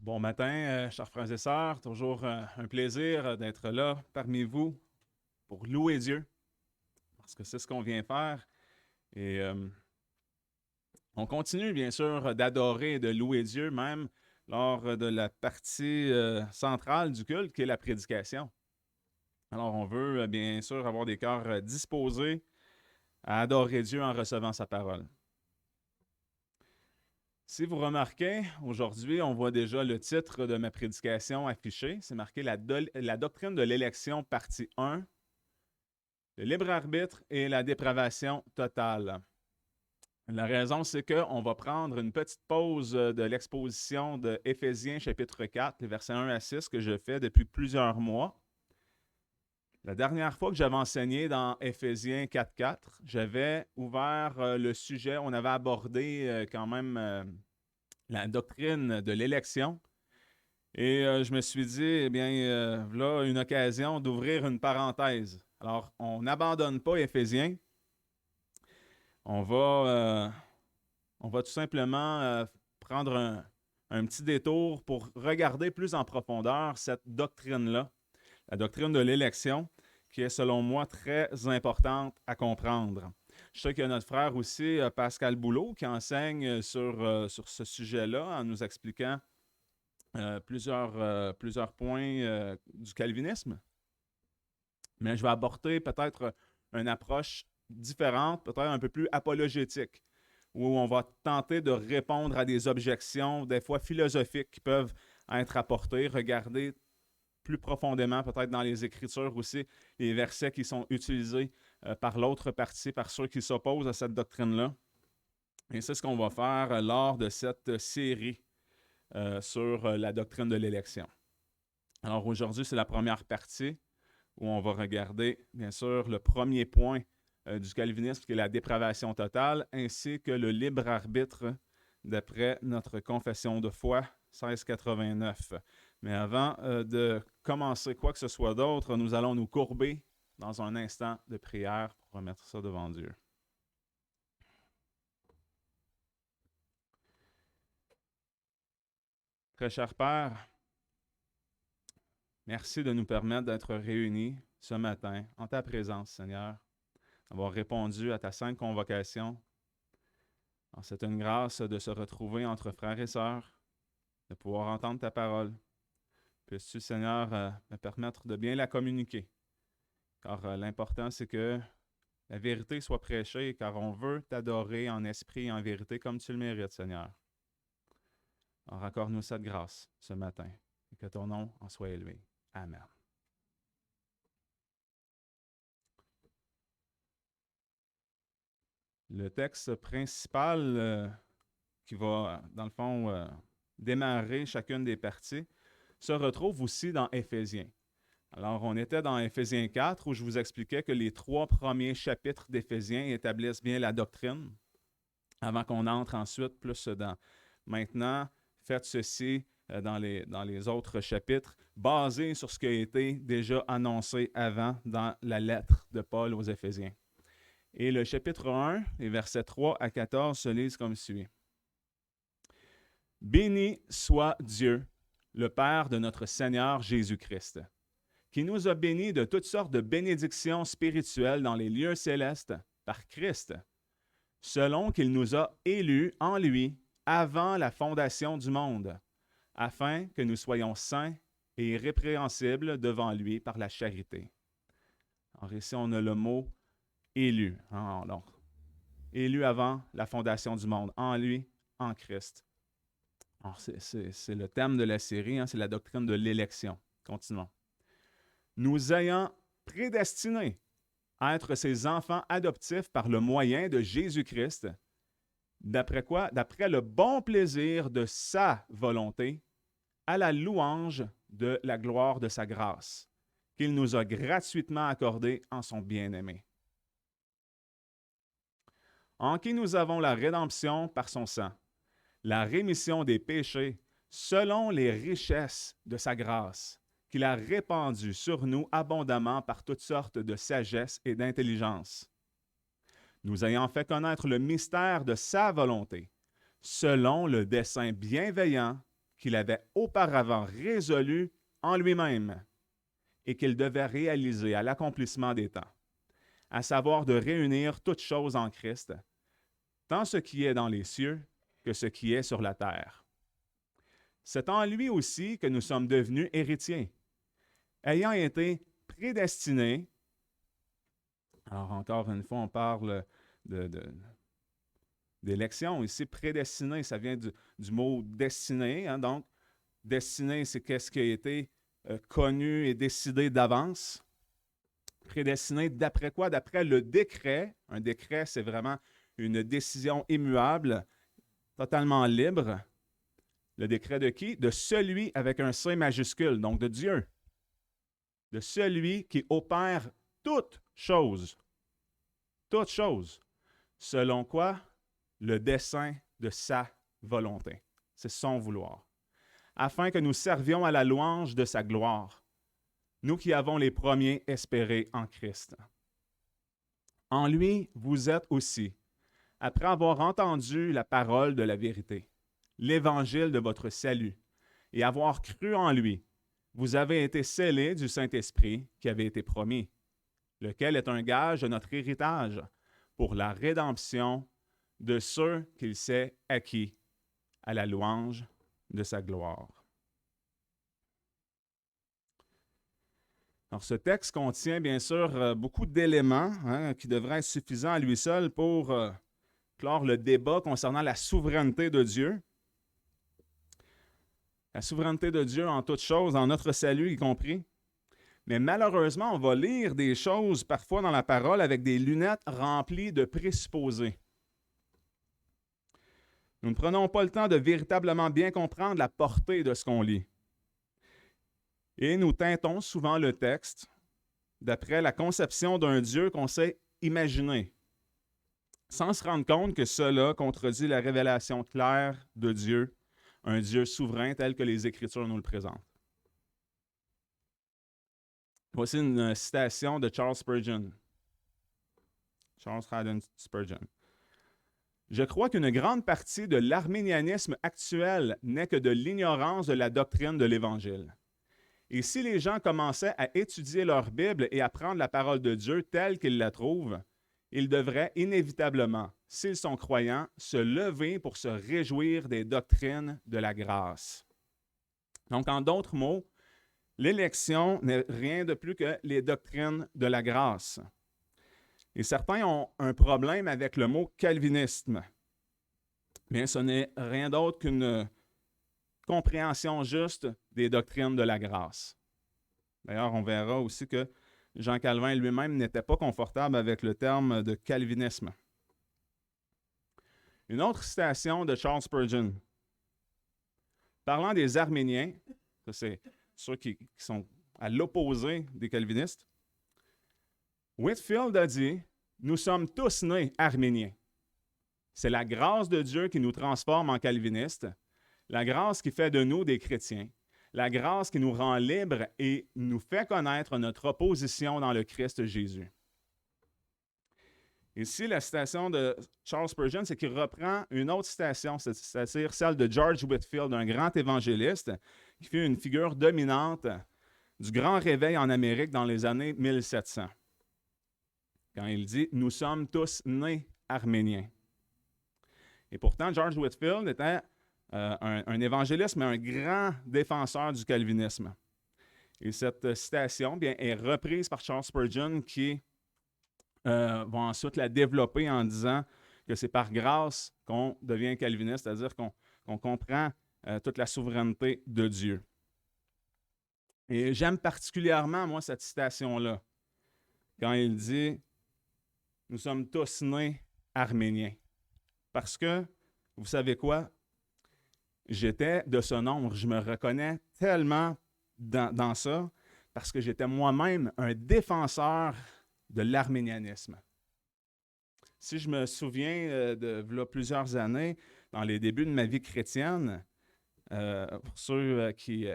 Bon matin, chers frères et sœurs. Toujours un plaisir d'être là parmi vous pour louer Dieu, parce que c'est ce qu'on vient faire. Et on continue, bien sûr, d'adorer et de louer Dieu, même lors de la partie centrale du culte, qui est la prédication. Alors, on veut, bien sûr, avoir des cœurs disposés à adorer Dieu en recevant sa parole. Si vous remarquez, aujourd'hui, on voit déjà le titre de ma prédication affiché. C'est marqué la doctrine de l'élection, partie 1, le libre arbitre et la dépravation totale. La raison, c'est qu'on va prendre une petite pause de l'exposition de Éphésiens chapitre 4, les versets 1 à 6, que je fais depuis plusieurs mois. La dernière fois que j'avais enseigné dans Éphésiens 4.4, j'avais ouvert le sujet, on avait abordé quand même la doctrine de l'élection. Et je me suis dit, eh bien, là, une occasion d'ouvrir une parenthèse. Alors, on n'abandonne pas Éphésiens. On va, euh, on va tout simplement prendre un petit détour pour regarder plus en profondeur cette doctrine-là, la doctrine de l'élection, qui est selon moi très importante à comprendre. Je sais qu'il y a notre frère aussi, Pascal Boulot, qui enseigne sur ce sujet-là en nous expliquant plusieurs points du calvinisme. Mais je vais aborder peut-être une approche différente, peut-être un peu plus apologétique, où on va tenter de répondre à des objections, des fois philosophiques, qui peuvent être apportées, regarder plus profondément, peut-être dans les Écritures aussi, les versets qui sont utilisés par l'autre partie, par ceux qui s'opposent à cette doctrine-là. Et c'est ce qu'on va faire lors de cette série sur la doctrine de l'élection. Alors aujourd'hui, c'est la première partie où on va regarder, bien sûr, le premier point du calvinisme, qui est la dépravation totale, ainsi que le libre arbitre d'après notre confession de foi 1689. Mais avant de commencer quoi que ce soit d'autre, nous allons nous courber dans un instant de prière pour remettre ça devant Dieu. Très cher Père, merci de nous permettre d'être réunis ce matin en ta présence, Seigneur, d'avoir répondu à ta sainte convocation. Alors, c'est une grâce de se retrouver entre frères et sœurs, de pouvoir entendre ta parole. Puisses-tu, Seigneur, me permettre de bien la communiquer, car l'important, c'est que la vérité soit prêchée, car on veut t'adorer en esprit et en vérité comme tu le mérites, Seigneur. Alors, accorde-nous cette grâce ce matin, et que ton nom en soit élevé. Amen. Le texte principal qui va, dans le fond, démarrer chacune des parties se retrouve aussi dans Éphésiens. Alors, on était dans Éphésiens 4 où je vous expliquais que les 3 premiers chapitres d'Éphésiens établissent bien la doctrine avant qu'on entre ensuite plus dans maintenant, faites ceci dans les autres chapitres, basé sur ce qui a été déjà annoncé avant dans la lettre de Paul aux Éphésiens. Et le chapitre 1, les versets 3 à 14 se lisent comme suit. Béni soit Dieu, le Père de notre Seigneur Jésus-Christ, qui nous a bénis de toutes sortes de bénédictions spirituelles dans les lieux célestes par Christ, selon qu'il nous a élus en lui avant la fondation du monde, afin que nous soyons saints et irrépréhensibles devant lui par la charité. Alors ici, on a le mot élu. Alors, élu avant la fondation du monde, en lui, en Christ. Alors, c'est le thème de la série, c'est la doctrine de l'élection. Continuons. Nous ayant prédestinés à être ses enfants adoptifs par le moyen de Jésus-Christ, d'après quoi? D'après le bon plaisir de sa volonté, à la louange de la gloire de sa grâce, qu'il nous a gratuitement accordée en son bien-aimé, en qui nous avons la rédemption par son sang, la rémission des péchés selon les richesses de sa grâce, qu'il a répandue sur nous abondamment par toutes sortes de sagesse et d'intelligence, nous ayant fait connaître le mystère de sa volonté, selon le dessein bienveillant qu'il avait auparavant résolu en lui-même et qu'il devait réaliser à l'accomplissement des temps, à savoir de réunir toutes choses en Christ, tant ce qui est dans les cieux que ce qui est sur la terre. C'est en lui aussi que nous sommes devenus héritiers, ayant été prédestinés. Alors encore une fois, on parle d'élection. Ici, prédestiné, ça vient du mot destiné. Hein? Donc, destiné, c'est qu'est-ce qui a été connu et décidé d'avance. Prédestiné, d'après quoi? D'après le décret. Un décret, c'est vraiment une décision immuable, totalement libre. Le décret de qui? De celui avec un C majuscule, donc de Dieu. De celui qui opère toutes choses. Toutes choses. Selon quoi? Le dessein de sa volonté. C'est son vouloir. Afin que nous servions à la louange de sa gloire, nous qui avons les premiers espéré en Christ. En lui, vous êtes aussi, après avoir entendu la parole de la vérité, l'évangile de votre salut, et avoir cru en lui, vous avez été scellés du Saint-Esprit qui avait été promis, lequel est un gage de notre héritage pour la rédemption de ceux qu'il s'est acquis à la louange de sa gloire. Alors, ce texte contient bien sûr beaucoup d'éléments qui devraient être suffisants à lui seul pour clore le débat concernant la souveraineté de Dieu. La souveraineté de Dieu en toutes choses, en notre salut y compris. Mais malheureusement, on va lire des choses parfois dans la parole avec des lunettes remplies de présupposés. Nous ne prenons pas le temps de véritablement bien comprendre la portée de ce qu'on lit. Et nous teintons souvent le texte d'après la conception d'un Dieu qu'on s'est imaginé, sans se rendre compte que cela contredit la révélation claire de Dieu, un Dieu souverain tel que les Écritures nous le présentent. Voici une citation de Charles Spurgeon. Charles Haddon Spurgeon. « Je crois qu'une grande partie de l'arménianisme actuel n'est que de l'ignorance de la doctrine de l'Évangile. Et si les gens commençaient à étudier leur Bible et à prendre la parole de Dieu telle qu'ils la trouvent, ils devraient inévitablement, s'ils sont croyants, se lever pour se réjouir des doctrines de la grâce. » Donc, en d'autres mots, l'élection n'est rien de plus que les doctrines de la grâce. Et certains ont un problème avec le mot calvinisme. Bien, ce n'est rien d'autre qu'une compréhension juste des doctrines de la grâce. D'ailleurs, on verra aussi que Jean Calvin lui-même n'était pas confortable avec le terme de calvinisme. Une autre citation de Charles Spurgeon. Parlant des Arméniens, ça c'est ceux qui sont à l'opposé des calvinistes, Whitefield a dit « Nous sommes tous nés arméniens. C'est la grâce de Dieu qui nous transforme en calvinistes, la grâce qui fait de nous des chrétiens, la grâce qui nous rend libres et nous fait connaître notre opposition dans le Christ Jésus. » Ici, la citation de Charles Spurgeon, c'est qu'il reprend une autre citation, c'est-à-dire celle de George Whitefield, un grand évangéliste, qui fut une figure dominante du grand réveil en Amérique dans les années 1700. Quand il dit « Nous sommes tous nés arméniens ». Et pourtant, George Whitefield était un évangéliste, mais un grand défenseur du calvinisme. Et cette citation bien, est reprise par Charles Spurgeon qui va ensuite la développer en disant que c'est par grâce qu'on devient calviniste, c'est-à-dire qu'on comprend toute la souveraineté de Dieu. Et j'aime particulièrement, moi, cette citation-là, quand il dit « Nous sommes tous nés arméniens ». Parce que, vous savez quoi? J'étais de ce nombre. Je me reconnais tellement dans ça parce que j'étais moi-même un défenseur de l'arménianisme. Si je me souviens de plusieurs années, dans les débuts de ma vie chrétienne, pour ceux qui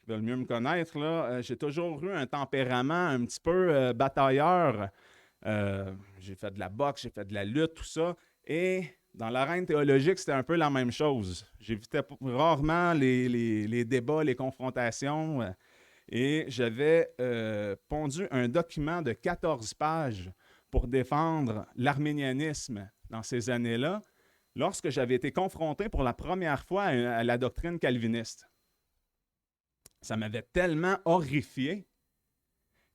veulent mieux me connaître, là, j'ai toujours eu un tempérament un petit peu batailleur. J'ai fait de la boxe, j'ai fait de la lutte, tout ça. Et Dans l'arène théologique, c'était un peu la même chose. J'évitais rarement les débats, les confrontations, et j'avais pondu un document de 14 pages pour défendre l'arménianisme dans ces années-là, lorsque j'avais été confronté pour la première fois à la doctrine calviniste. Ça m'avait tellement horrifié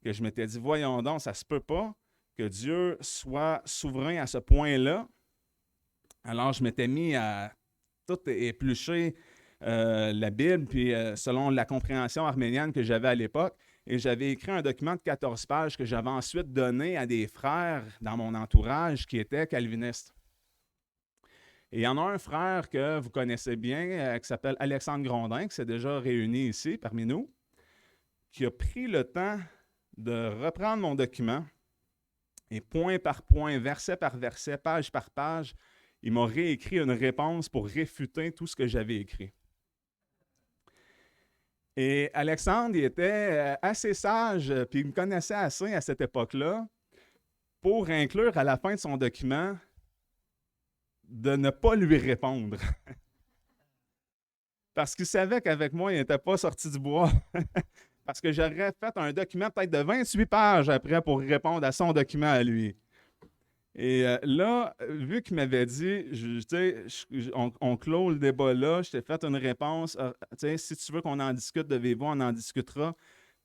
que je m'étais dit, voyons donc, ça ne se peut pas que Dieu soit souverain à ce point-là. Alors, je m'étais mis à tout éplucher la Bible, puis selon la compréhension arménienne que j'avais à l'époque, et j'avais écrit un document de 14 pages que j'avais ensuite donné à des frères dans mon entourage qui étaient calvinistes. Et il y en a un frère que vous connaissez bien, qui s'appelle Alexandre Grondin, qui s'est déjà réuni ici parmi nous, qui a pris le temps de reprendre mon document et point par point, verset par verset, page par page, il m'a réécrit une réponse pour réfuter tout ce que j'avais écrit. Et Alexandre, il était assez sage, puis il me connaissait assez à cette époque-là pour inclure à la fin de son document de ne pas lui répondre. Parce qu'il savait qu'avec moi, il n'était pas sorti du bois. Parce que j'aurais fait un document peut-être de 28 pages après pour répondre à son document à lui. Et là, vu qu'il m'avait dit, on clôt le débat là, je t'ai fait une réponse, si tu veux qu'on en discute de vive voix, on en discutera,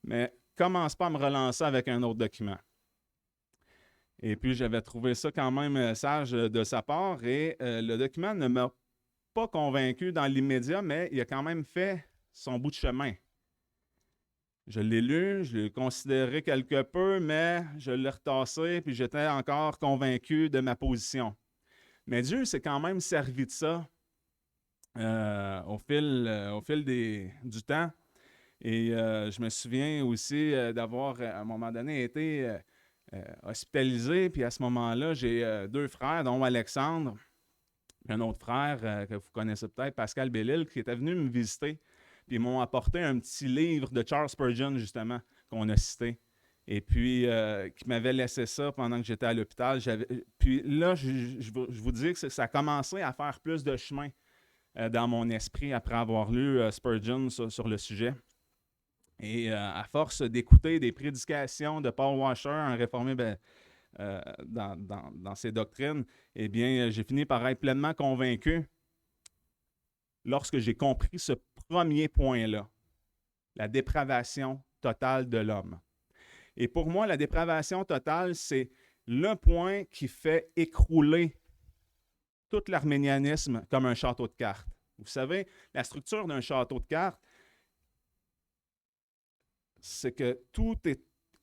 mais commence pas à me relancer avec un autre document. Et puis, j'avais trouvé ça quand même sage de sa part, et le document ne m'a pas convaincu dans l'immédiat, mais il a quand même fait son bout de chemin. Je l'ai lu, je l'ai considéré quelque peu, mais je l'ai retassé, puis j'étais encore convaincu de ma position. Mais Dieu s'est quand même servi de ça au fil du temps. Et je me souviens aussi d'avoir, à un moment donné, été hospitalisé. Puis à ce moment-là, j'ai deux frères, dont Alexandre, puis un autre frère que vous connaissez peut-être, Pascal Bellil, qui était venu me visiter. Puis ils m'ont apporté un petit livre de Charles Spurgeon, justement, qu'on a cité. Et puis, qui m'avait laissé ça pendant que j'étais à l'hôpital. Puis là, je vous dis que ça a commencé à faire plus de chemin dans mon esprit après avoir lu Spurgeon sur le sujet. Et à force d'écouter des prédications de Paul Washer, un réformé dans ses doctrines, eh bien, j'ai fini par être pleinement convaincu lorsque j'ai compris ce premier point-là, la dépravation totale de l'homme. Et pour moi, la dépravation totale, c'est le point qui fait écrouler tout l'arménianisme comme un château de cartes. Vous savez, la structure d'un château de cartes, c'est que tout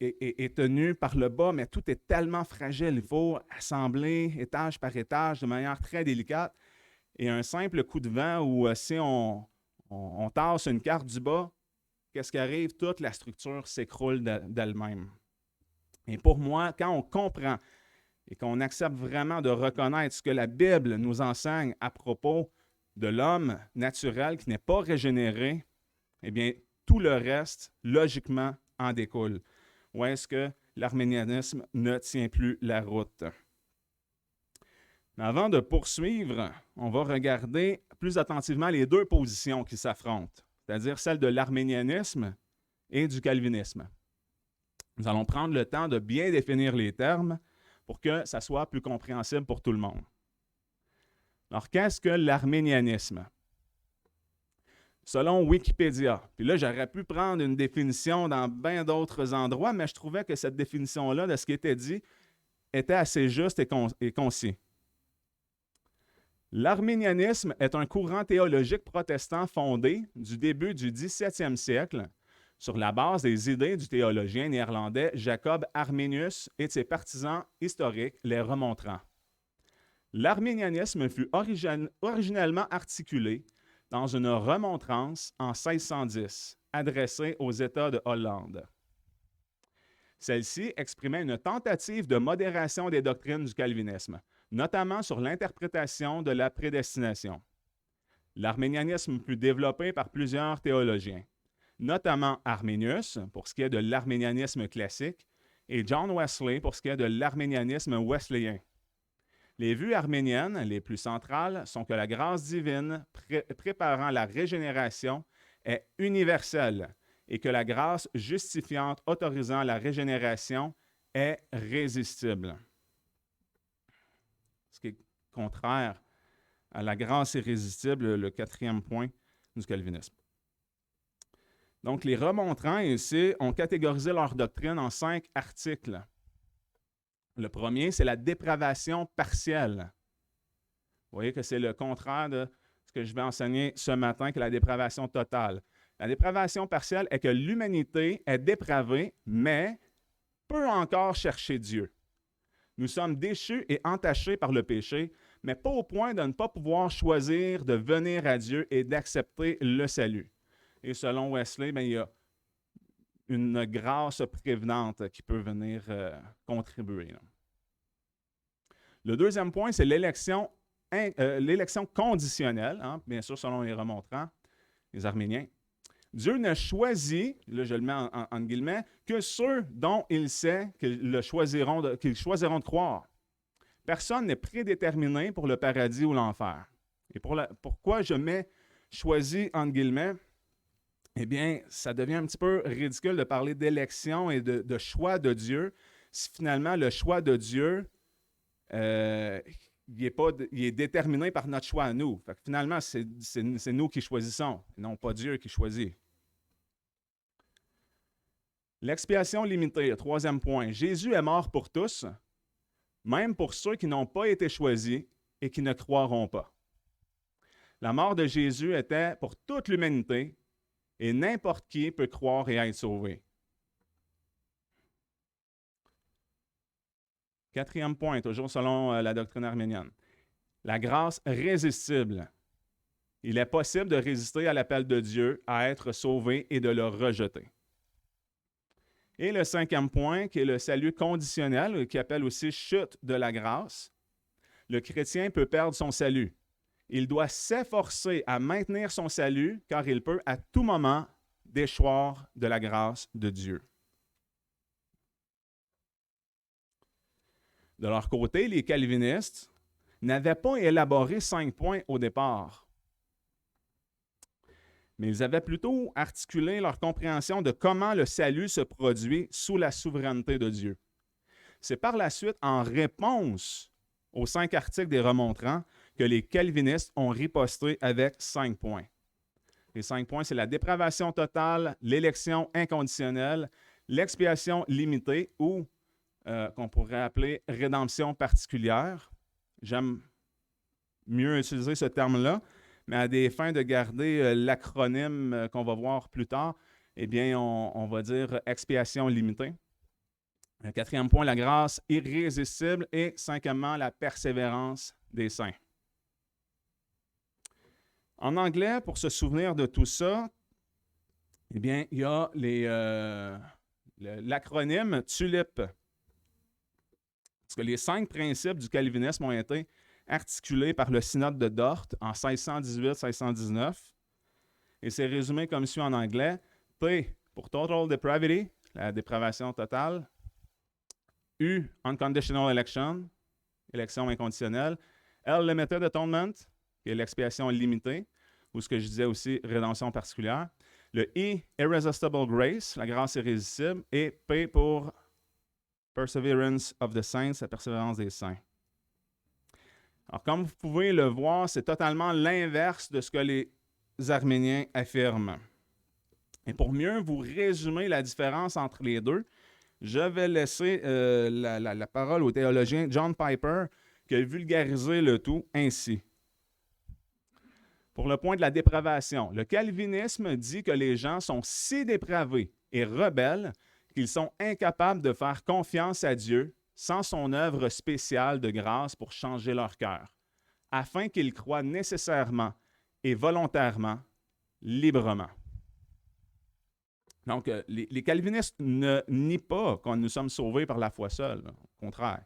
est tenu par le bas, mais tout est tellement fragile. Il faut assembler étage par étage de manière très délicate. Et un simple coup de vent ou si on tasse une carte du bas, qu'est-ce qui arrive? Toute la structure s'écroule d'elle-même. Et pour moi, quand on comprend et qu'on accepte vraiment de reconnaître ce que la Bible nous enseigne à propos de l'homme naturel qui n'est pas régénéré, eh bien, tout le reste, logiquement, en découle. Ou est-ce que l'arménianisme ne tient plus la route? Mais avant de poursuivre, on va regarder plus attentivement les deux positions qui s'affrontent, c'est-à-dire celle de l'arménianisme et du calvinisme. Nous allons prendre le temps de bien définir les termes pour que ça soit plus compréhensible pour tout le monde. Alors, qu'est-ce que l'arménianisme? Selon Wikipédia, puis là, j'aurais pu prendre une définition dans bien d'autres endroits, mais je trouvais que cette définition-là de ce qui était dit était assez juste et concis. L'arménianisme est un courant théologique protestant fondé du début du 17e siècle sur la base des idées du théologien néerlandais Jacob Arminius et de ses partisans historiques les remontrant. L'arménianisme fut originellement articulé dans une remontrance en 1610, adressée aux États de Hollande. Celle-ci exprimait une tentative de modération des doctrines du calvinisme, notamment sur l'interprétation de la prédestination. L'arménianisme fut développé par plusieurs théologiens, notamment Arminius pour ce qui est de l'arménianisme classique et John Wesley pour ce qui est de l'arménianisme wesleyen. Les vues arméniennes les plus centrales sont que la grâce divine préparant la régénération est universelle et que la grâce justifiante autorisant la régénération est résistible. Ce qui est contraire à la grâce irrésistible, le quatrième point du calvinisme. Donc, les remontrants ici ont catégorisé leur doctrine en 5 articles. Le premier, c'est la dépravation partielle. Vous voyez que c'est le contraire de ce que je vais enseigner ce matin, que la dépravation totale. La dépravation partielle est que l'humanité est dépravée, mais peut encore chercher Dieu. Nous sommes déchus et entachés par le péché, mais pas au point de ne pas pouvoir choisir de venir à Dieu et d'accepter le salut. Et selon Wesley, il y a une grâce prévenante qui peut venir contribuer. Le deuxième point, c'est l'élection conditionnelle, hein, bien sûr selon les remontrants, les Arméniens. Dieu ne choisit, là je le mets en guillemets, que ceux dont il sait qu'ils choisiront de croire. Personne n'est prédéterminé pour le paradis ou l'enfer. Et pourquoi je mets « choisi » entre guillemets? Eh bien, ça devient un petit peu ridicule de parler d'élection et de choix de Dieu si finalement le choix de Dieu il est déterminé par notre choix à nous. Fait que finalement, c'est nous qui choisissons, et non pas Dieu qui choisit. L'expiation limitée, le troisième point. Jésus est mort pour tous, même pour ceux qui n'ont pas été choisis et qui ne croiront pas. La mort de Jésus était pour toute l'humanité, et n'importe qui peut croire et être sauvé. Quatrième point, toujours selon la doctrine arménienne. La grâce résistible. Il est possible de résister à l'appel de Dieu, à être sauvé et de le rejeter. Et le cinquième point, qui est le salut conditionnel, qui appelle aussi chute de la grâce. Le chrétien peut perdre son salut. Il doit s'efforcer à maintenir son salut, car il peut à tout moment déchoir de la grâce de Dieu. De leur côté, les calvinistes n'avaient pas élaboré 5 points au départ, mais ils avaient plutôt articulé leur compréhension de comment le salut se produit sous la souveraineté de Dieu. C'est par la suite, en réponse aux 5 articles des remontrants, que les calvinistes ont riposté avec 5 points. Les 5 points, c'est la dépravation totale, l'élection inconditionnelle, l'expiation limitée ou qu'on pourrait appeler rédemption particulière. J'aime mieux utiliser ce terme-là, mais à des fins de garder l'acronyme qu'on va voir plus tard, eh bien, on va dire expiation limitée. Le quatrième point, la grâce irrésistible. Et cinquièmement, la persévérance des saints. En anglais, pour se souvenir de tout ça, eh bien, il y a l'acronyme TULIP. Parce que les 5 principes du calvinisme ont été articulés par le synode de Dort en 1618-1619. Et c'est résumé comme suit en anglais. T pour Total Depravity, la dépravation totale. U, Unconditional Election, élection inconditionnelle. L, Limited Atonement, qui est l'expiation limitée, ou ce que je disais aussi, rédemption particulière. Le I, Irresistible Grace, la grâce irrésistible. Et P pour Perseverance of the Saints, la persévérance des saints. Alors, comme vous pouvez le voir, c'est totalement l'inverse de ce que les Arméniens affirment. Et pour mieux vous résumer la différence entre les deux, je vais laisser la parole au théologien John Piper, qui a vulgarisé le tout ainsi. Pour le point de la dépravation, le calvinisme dit que les gens sont si dépravés et rebelles qu'ils sont incapables de faire confiance à Dieu sans son œuvre spéciale de grâce pour changer leur cœur, afin qu'ils croient nécessairement et volontairement, librement. Donc, les calvinistes ne nient pas que nous sommes sauvés par la foi seule. Au contraire,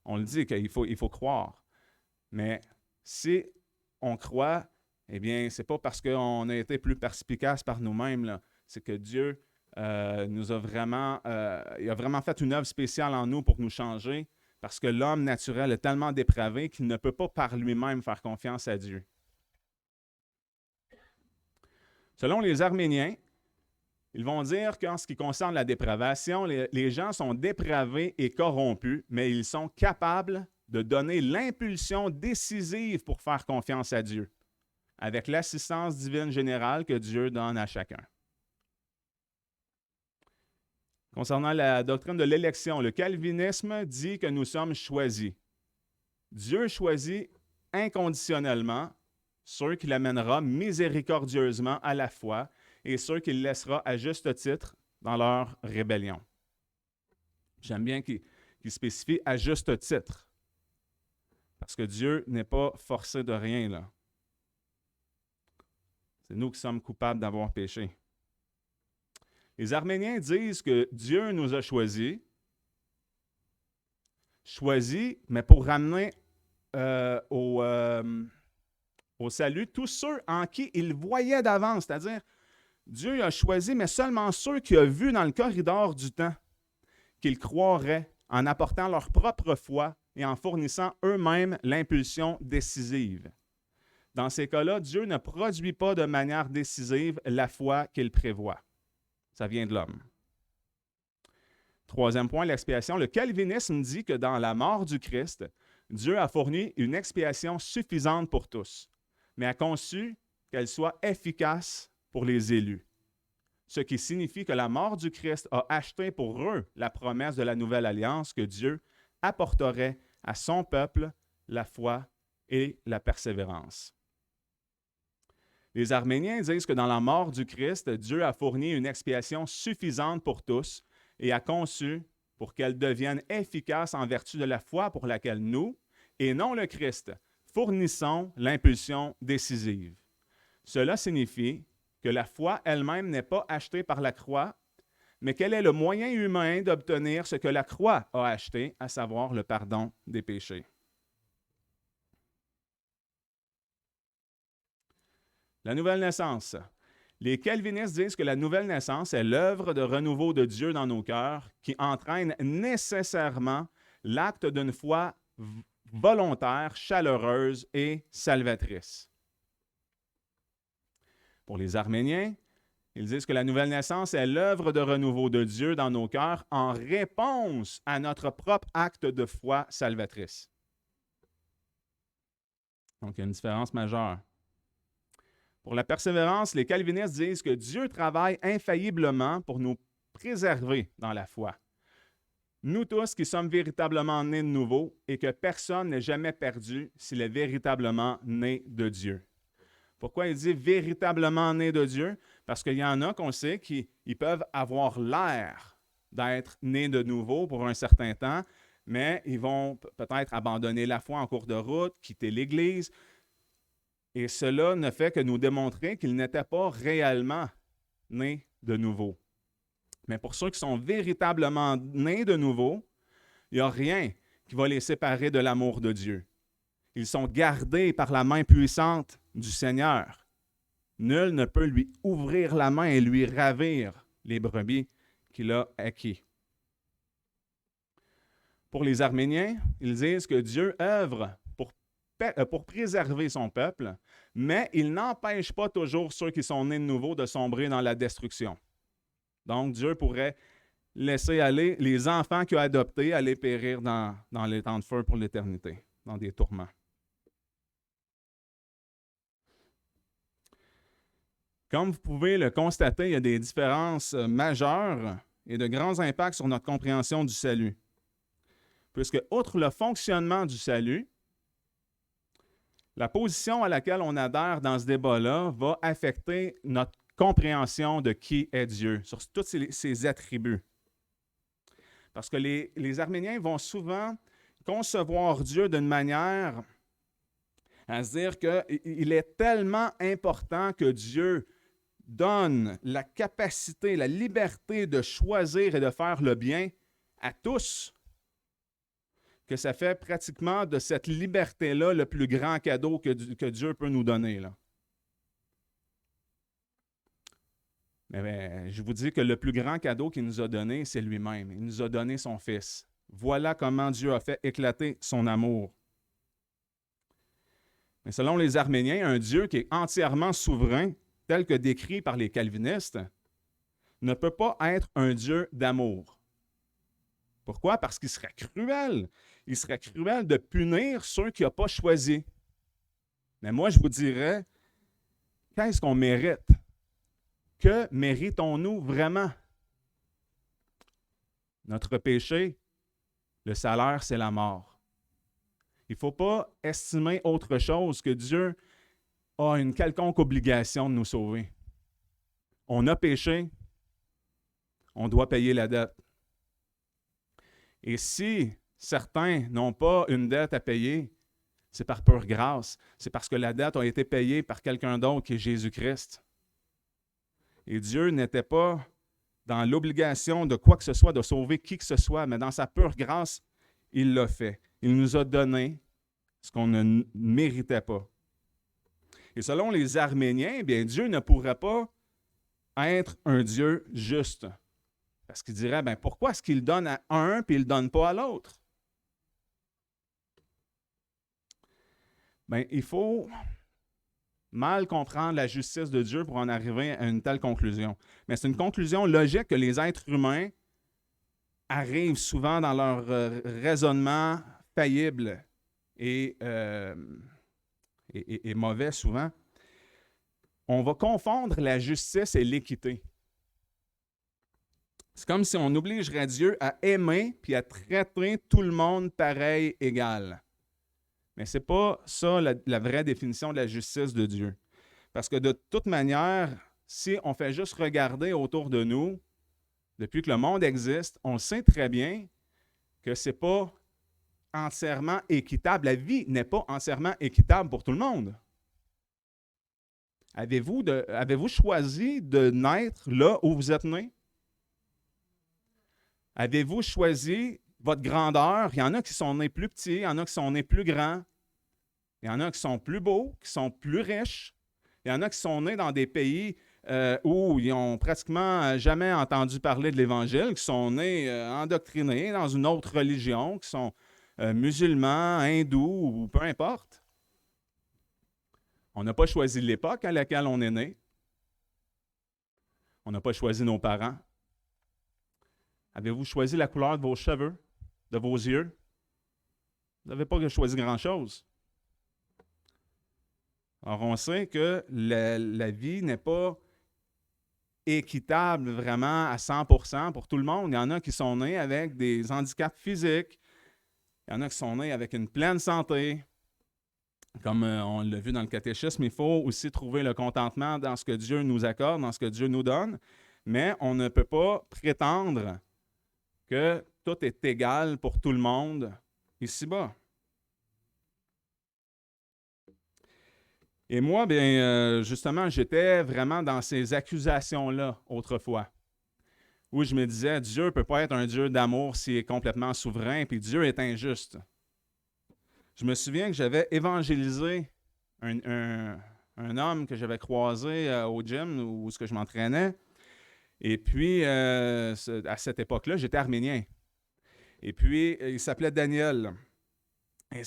on le dit qu'il faut croire. Mais si on croit, eh bien, ce n'est pas parce qu'on a été plus perspicace par nous-mêmes, là. C'est que Dieu il a vraiment fait une œuvre spéciale en nous pour nous changer. Parce que l'homme naturel est tellement dépravé qu'il ne peut pas par lui-même faire confiance à Dieu. Selon les Arméniens, ils vont dire qu'en ce qui concerne la dépravation, les gens sont dépravés et corrompus, mais ils sont capables de donner l'impulsion décisive pour faire confiance à Dieu, avec l'assistance divine générale que Dieu donne à chacun. Concernant la doctrine de l'élection, le calvinisme dit que nous sommes choisis. Dieu choisit inconditionnellement ceux qu'il amènera miséricordieusement à la foi et ceux qu'il laissera à juste titre dans leur rébellion. J'aime bien qu'il spécifie à juste titre, parce que Dieu n'est pas forcé de rien, là. C'est nous qui sommes coupables d'avoir péché. Les Arméniens disent que Dieu nous a choisis, mais pour ramener au salut tous ceux en qui il voyait d'avance, c'est-à-dire Dieu a choisi, mais seulement ceux qu'il a vus dans le corridor du temps, qu'ils croiraient en apportant leur propre foi et en fournissant eux-mêmes l'impulsion décisive. Dans ces cas-là, Dieu ne produit pas de manière décisive la foi qu'il prévoit. Ça vient de l'homme. Troisième point, l'expiation. Le calvinisme dit que dans la mort du Christ, Dieu a fourni une expiation suffisante pour tous, mais a conçu qu'elle soit efficace pour les élus. Ce qui signifie que la mort du Christ a acheté pour eux la promesse de la nouvelle alliance que Dieu apporterait à son peuple la foi et la persévérance. Les Arméniens disent que dans la mort du Christ, Dieu a fourni une expiation suffisante pour tous et a conçu pour qu'elle devienne efficace en vertu de la foi pour laquelle nous, et non le Christ, fournissons l'impulsion décisive. Cela signifie que la foi elle-même n'est pas achetée par la croix, mais qu'elle est le moyen humain d'obtenir ce que la croix a acheté, à savoir le pardon des péchés. La nouvelle naissance. Les calvinistes disent que la nouvelle naissance est l'œuvre de renouveau de Dieu dans nos cœurs qui entraîne nécessairement l'acte d'une foi volontaire, chaleureuse et salvatrice. Pour les Arméniens, ils disent que la nouvelle naissance est l'œuvre de renouveau de Dieu dans nos cœurs en réponse à notre propre acte de foi salvatrice. Donc, il y a une différence majeure. Pour la persévérance, les calvinistes disent que Dieu travaille infailliblement pour nous préserver dans la foi. Nous tous qui sommes véritablement nés de nouveau et que personne n'est jamais perdu s'il est véritablement né de Dieu. Pourquoi il dit véritablement né de Dieu? Parce qu'il y en a qu'on sait qui peuvent avoir l'air d'être nés de nouveau pour un certain temps, mais ils vont peut-être abandonner la foi en cours de route, quitter l'Église. Et cela ne fait que nous démontrer qu'ils n'étaient pas réellement nés de nouveau. Mais pour ceux qui sont véritablement nés de nouveau, il n'y a rien qui va les séparer de l'amour de Dieu. Ils sont gardés par la main puissante du Seigneur. Nul ne peut lui ouvrir la main et lui ravir les brebis qu'il a acquis. Pour les Arméniens, ils disent que Dieu œuvre pour préserver son peuple, mais il n'empêche pas toujours ceux qui sont nés de nouveau de sombrer dans la destruction. Donc, Dieu pourrait laisser aller les enfants qu'il a adoptés aller périr dans les temps de feu pour l'éternité, dans des tourments. Comme vous pouvez le constater, il y a des différences majeures et de grands impacts sur notre compréhension du salut. Puisque, outre le fonctionnement du salut, la position à laquelle on adhère dans ce débat-là va affecter notre compréhension de qui est Dieu, sur tous ses attributs. Parce que les Arméniens vont souvent concevoir Dieu d'une manière à se dire qu'il est tellement important que Dieu donne la capacité, la liberté de choisir et de faire le bien à tous, que ça fait pratiquement de cette liberté-là le plus grand cadeau que Dieu peut nous donner, là. Mais je vous dis que le plus grand cadeau qu'il nous a donné, c'est lui-même. Il nous a donné son Fils. Voilà comment Dieu a fait éclater son amour. Mais selon les Arméniens, un Dieu qui est entièrement souverain, tel que décrit par les calvinistes, ne peut pas être un Dieu d'amour. Pourquoi? Parce qu'il serait cruel. Il serait cruel de punir ceux qu'il n'a pas choisis. Mais moi, je vous dirais, qu'est-ce qu'on mérite? Que méritons-nous vraiment? Notre péché, le salaire, c'est la mort. Il ne faut pas estimer autre chose que Dieu a une quelconque obligation de nous sauver. On a péché, on doit payer la dette. Et si certains n'ont pas une dette à payer, c'est par pure grâce. C'est parce que la dette a été payée par quelqu'un d'autre qui est Jésus-Christ. Et Dieu n'était pas dans l'obligation de quoi que ce soit, de sauver qui que ce soit, mais dans sa pure grâce, il l'a fait. Il nous a donné ce qu'on ne méritait pas. Et selon les Arméniens, bien, Dieu ne pourrait pas être un Dieu juste. Parce qu'il dirait, bien, pourquoi est-ce qu'il donne à un et il ne donne pas à l'autre? Bien, il faut mal comprendre la justice de Dieu pour en arriver à une telle conclusion. Mais c'est une conclusion logique que les êtres humains arrivent souvent dans leur raisonnement faillible et mauvais souvent. On va confondre la justice et l'équité. C'est comme si on obligerait Dieu à aimer puis à traiter tout le monde pareil, égal. Mais ce n'est pas ça la vraie définition de la justice de Dieu. Parce que de toute manière, si on fait juste regarder autour de nous, depuis que le monde existe, on sait très bien que ce n'est pas entièrement équitable. La vie n'est pas entièrement équitable pour tout le monde. Avez-vous choisi de naître là où vous êtes né? Avez-vous choisi votre grandeur? Il y en a qui sont nés plus petits, il y en a qui sont nés plus grands, il y en a qui sont plus beaux, qui sont plus riches, il y en a qui sont nés dans des pays où ils n'ont pratiquement jamais entendu parler de l'Évangile, qui sont nés endoctrinés dans une autre religion, qui sont musulmans, hindous ou peu importe. On n'a pas choisi l'époque à laquelle on est né. On n'a pas choisi nos parents. Avez-vous choisi la couleur de vos cheveux, de vos yeux? Vous n'avez pas choisi grand-chose. Alors, on sait que la vie n'est pas équitable vraiment à 100% pour tout le monde. Il y en a qui sont nés avec des handicaps physiques. Il y en a qui sont nés avec une pleine santé. Comme on l'a vu dans le catéchisme, il faut aussi trouver le contentement dans ce que Dieu nous accorde, dans ce que Dieu nous donne. Mais on ne peut pas prétendre que tout est égal pour tout le monde ici-bas. Et moi, bien, justement, j'étais vraiment dans ces accusations-là autrefois, où je me disais, Dieu ne peut pas être un Dieu d'amour s'il est complètement souverain, puis Dieu est injuste. Je me souviens que j'avais évangélisé un homme que j'avais croisé au gym où je m'entraînais. Et puis, à cette époque-là, j'étais arménien. Et puis, il s'appelait Daniel. Et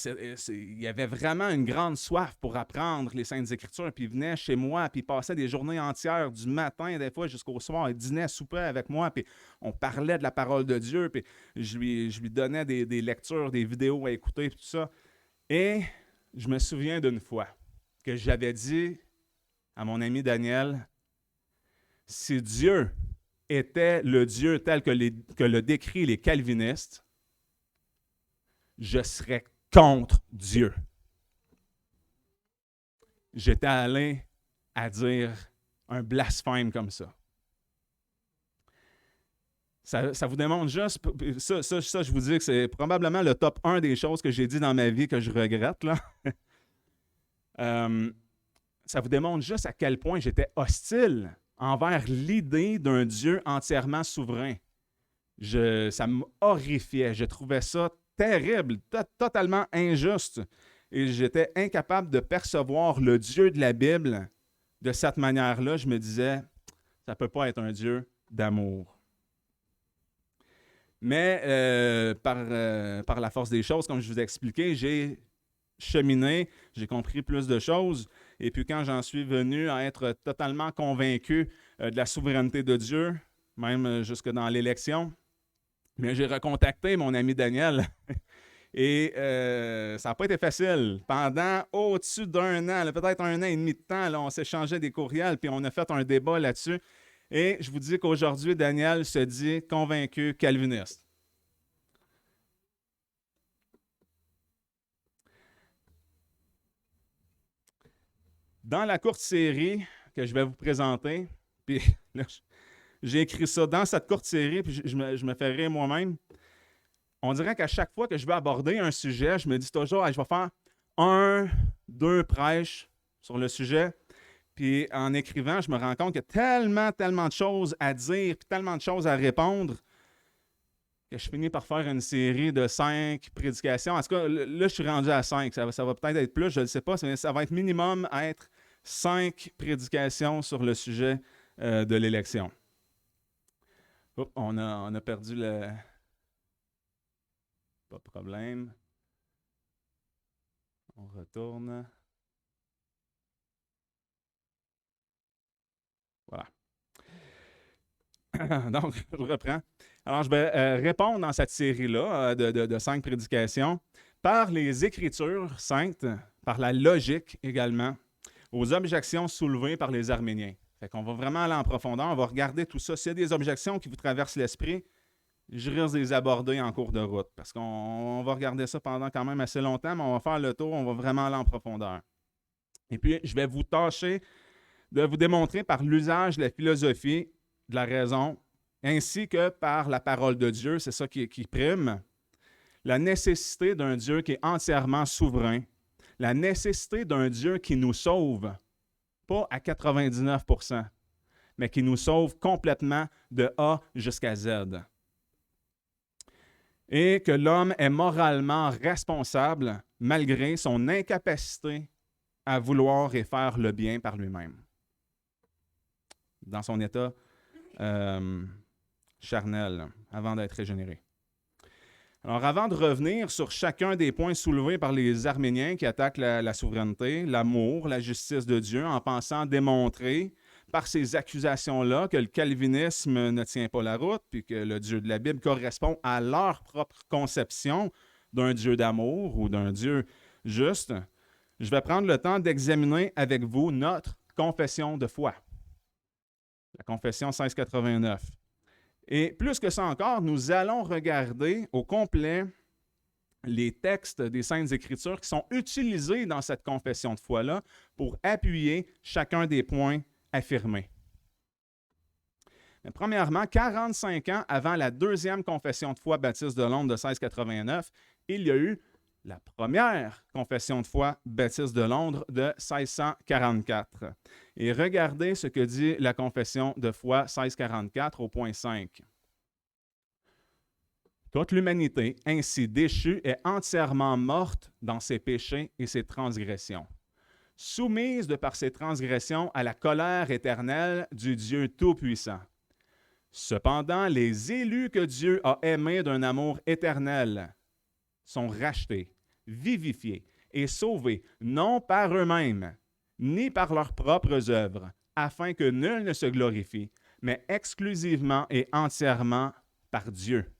il avait vraiment une grande soif pour apprendre les Saintes Écritures. Puis il venait chez moi, puis il passait des journées entières, du matin des fois jusqu'au soir. Il dînait, soupait avec moi, puis on parlait de la parole de Dieu. Puis je lui donnais des lectures, des vidéos à écouter, puis tout ça. Et je me souviens d'une fois que j'avais dit à mon ami Daniel, si Dieu était le Dieu tel que le décrit les calvinistes, je serais contre Dieu. J'étais allé à dire un blasphème comme ça. Ça vous démontre juste, ça, je vous dis que c'est probablement le top 1 des choses que j'ai dit dans ma vie que je regrette, là. Ça vous démontre juste à quel point j'étais hostile envers l'idée d'un Dieu entièrement souverain. Ça m'horrifiait. Je trouvais ça terrible, totalement injuste. Et j'étais incapable de percevoir le Dieu de la Bible de cette manière-là. Je me disais, ça ne peut pas être un Dieu d'amour. Mais par la force des choses, comme je vous ai expliqué, j'ai cheminé, j'ai compris plus de choses. Et puis quand j'en suis venu à être totalement convaincu de la souveraineté de Dieu, même jusque dans l'élection, mais j'ai recontacté mon ami Daniel. Et ça n'a pas été facile. Pendant au-dessus d'un an, là, peut-être un an et demi de temps, là, on s'échangeait des courriels, puis on a fait un débat là-dessus. Et je vous dis qu'aujourd'hui, Daniel se dit convaincu calviniste. Dans la courte série que je vais vous présenter, puis là, j'ai écrit ça dans cette courte série, puis je me fais rire moi-même. On dirait qu'à chaque fois que je vais aborder un sujet, je me dis toujours, je vais faire 2 prêches sur le sujet. Puis en écrivant, je me rends compte qu'il y a tellement de choses à dire, puis tellement de choses à répondre, que je finis par faire une série de 5 prédications. En tout cas, là, je suis rendu à 5. Ça va peut-être être plus, je ne sais pas, mais ça va être minimum à être 5 prédications sur le sujet de l'élection. Oups, on a perdu le... Pas de problème. On retourne. Voilà. Donc, je reprends. Alors, je vais répondre dans cette série-là de 5 prédications par les Écritures saintes, par la logique également, aux objections soulevées par les Arméniens. Fait qu'on va vraiment aller en profondeur, on va regarder tout ça. S'il y a des objections qui vous traversent l'esprit, je risque de les aborder en cours de route, parce qu'on va regarder ça pendant quand même assez longtemps, mais on va faire le tour, on va vraiment aller en profondeur. Et puis, je vais vous tâcher de vous démontrer par l'usage de la philosophie, de la raison, ainsi que par la parole de Dieu, c'est ça qui prime, la nécessité d'un Dieu qui est entièrement souverain, la nécessité d'un Dieu qui nous sauve, pas à 99%, mais qui nous sauve complètement de A jusqu'à Z. Et que l'homme est moralement responsable malgré son incapacité à vouloir et faire le bien par lui-même, dans son état charnel, avant d'être régénéré. Alors, avant de revenir sur chacun des points soulevés par les Arméniens qui attaquent la souveraineté, l'amour, la justice de Dieu, en pensant démontrer par ces accusations-là que le calvinisme ne tient pas la route, puis que le Dieu de la Bible correspond à leur propre conception d'un Dieu d'amour ou d'un Dieu juste, je vais prendre le temps d'examiner avec vous notre confession de foi, la confession 1689. Et plus que ça encore, nous allons regarder au complet les textes des Saintes Écritures qui sont utilisés dans cette confession de foi-là pour appuyer chacun des points affirmés. Mais premièrement, 45 ans avant la deuxième confession de foi baptiste de Londres de 1689, il y a eu la première confession de foi baptiste de Londres de 1644. Et regardez ce que dit la confession de foi 1644 au point 5. Toute l'humanité, ainsi déchue, est entièrement morte dans ses péchés et ses transgressions, soumise de par ses transgressions à la colère éternelle du Dieu Tout-Puissant. Cependant, les élus que Dieu a aimés d'un amour éternel sont rachetés, vivifiés et sauvés, non par eux-mêmes, ni par leurs propres œuvres, afin que nul ne se glorifie, mais exclusivement et entièrement par Dieu,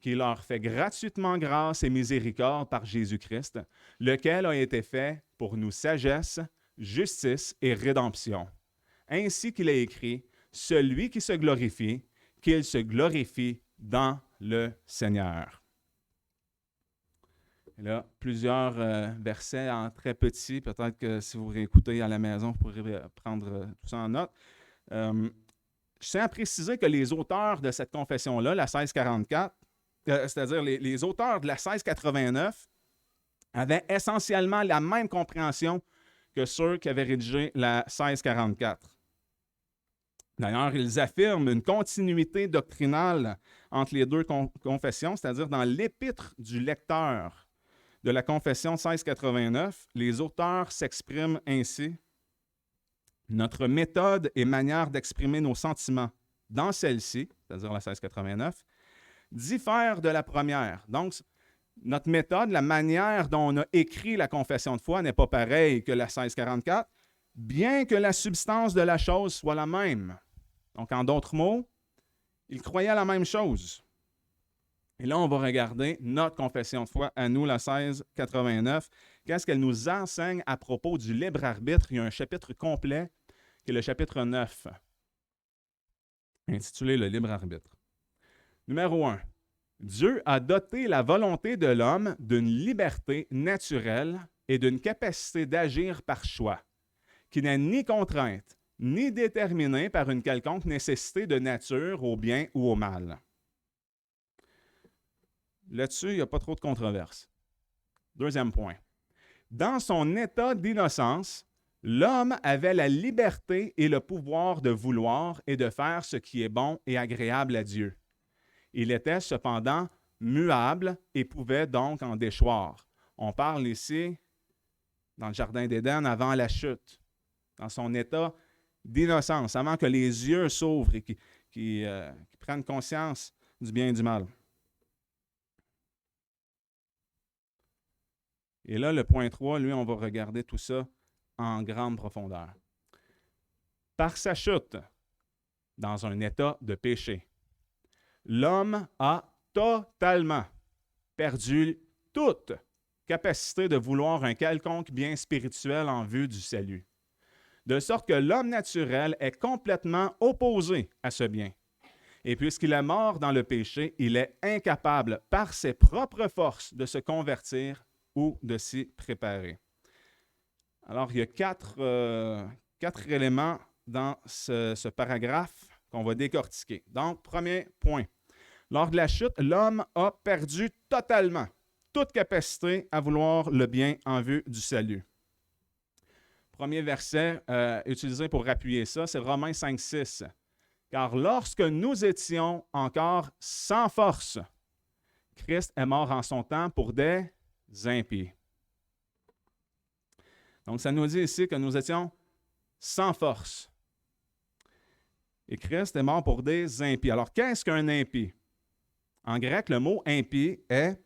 qui leur fait gratuitement grâce et miséricorde par Jésus-Christ, lequel a été fait pour nous sagesse, justice et rédemption. Ainsi qu'il est écrit, « Celui qui se glorifie, qu'il se glorifie dans le Seigneur. » Et là, plusieurs versets en très petits. Peut-être que si vous réécoutez à la maison, vous pourrez prendre tout ça en note. Je tiens à préciser que les auteurs de cette confession-là, la 1644, c'est-à-dire les auteurs de la 1689, avaient essentiellement la même compréhension que ceux qui avaient rédigé la 1644. D'ailleurs, ils affirment une continuité doctrinale entre les deux confessions, c'est-à-dire dans l'épître du lecteur de la confession 1689, les auteurs s'expriment ainsi. Notre méthode et manière d'exprimer nos sentiments dans celle-ci, c'est-à-dire la 1689, diffère de la première. Donc, notre méthode, la manière dont on a écrit la confession de foi n'est pas pareille que la 1644, bien que la substance de la chose soit la même. Donc, en d'autres mots, ils croyaient la même chose. Et là, on va regarder notre confession de foi à nous, la 1689. Qu'est-ce qu'elle nous enseigne à propos du libre arbitre? Il y a un chapitre complet, qui est le chapitre 9, intitulé « Le libre arbitre ». Numéro 1. Dieu a doté la volonté de l'homme d'une liberté naturelle et d'une capacité d'agir par choix, qui n'est ni contrainte, ni déterminée par une quelconque nécessité de nature au bien ou au mal. Là-dessus, il n'y a pas trop de controverse. Deuxième point. Dans son état d'innocence, l'homme avait la liberté et le pouvoir de vouloir et de faire ce qui est bon et agréable à Dieu. Il était cependant muable et pouvait donc en déchoir. On parle ici, dans le Jardin d'Éden, avant la chute, dans son état d'innocence, avant que les yeux s'ouvrent et qu'ils prennent conscience du bien et du mal. Et là, le point 3, lui, on va regarder tout ça en grande profondeur. Par sa chute, dans un état de péché, l'homme a totalement perdu toute capacité de vouloir un quelconque bien spirituel en vue du salut. De sorte que l'homme naturel est complètement opposé à ce bien. Et puisqu'il est mort dans le péché, il est incapable, par ses propres forces, de se convertir ou de s'y préparer. Alors, il y a quatre éléments dans ce paragraphe qu'on va décortiquer. Donc, premier point. Lors de la chute, l'homme a perdu totalement toute capacité à vouloir le bien en vue du salut. Premier verset utilisé pour appuyer ça, c'est Romains 5,6. Car lorsque nous étions encore sans force, Christ est mort en son temps pour des impies. Donc, ça nous dit ici que nous étions sans force. Et Christ est mort pour des impies. Alors, qu'est-ce qu'un impie? En grec, le mot impie est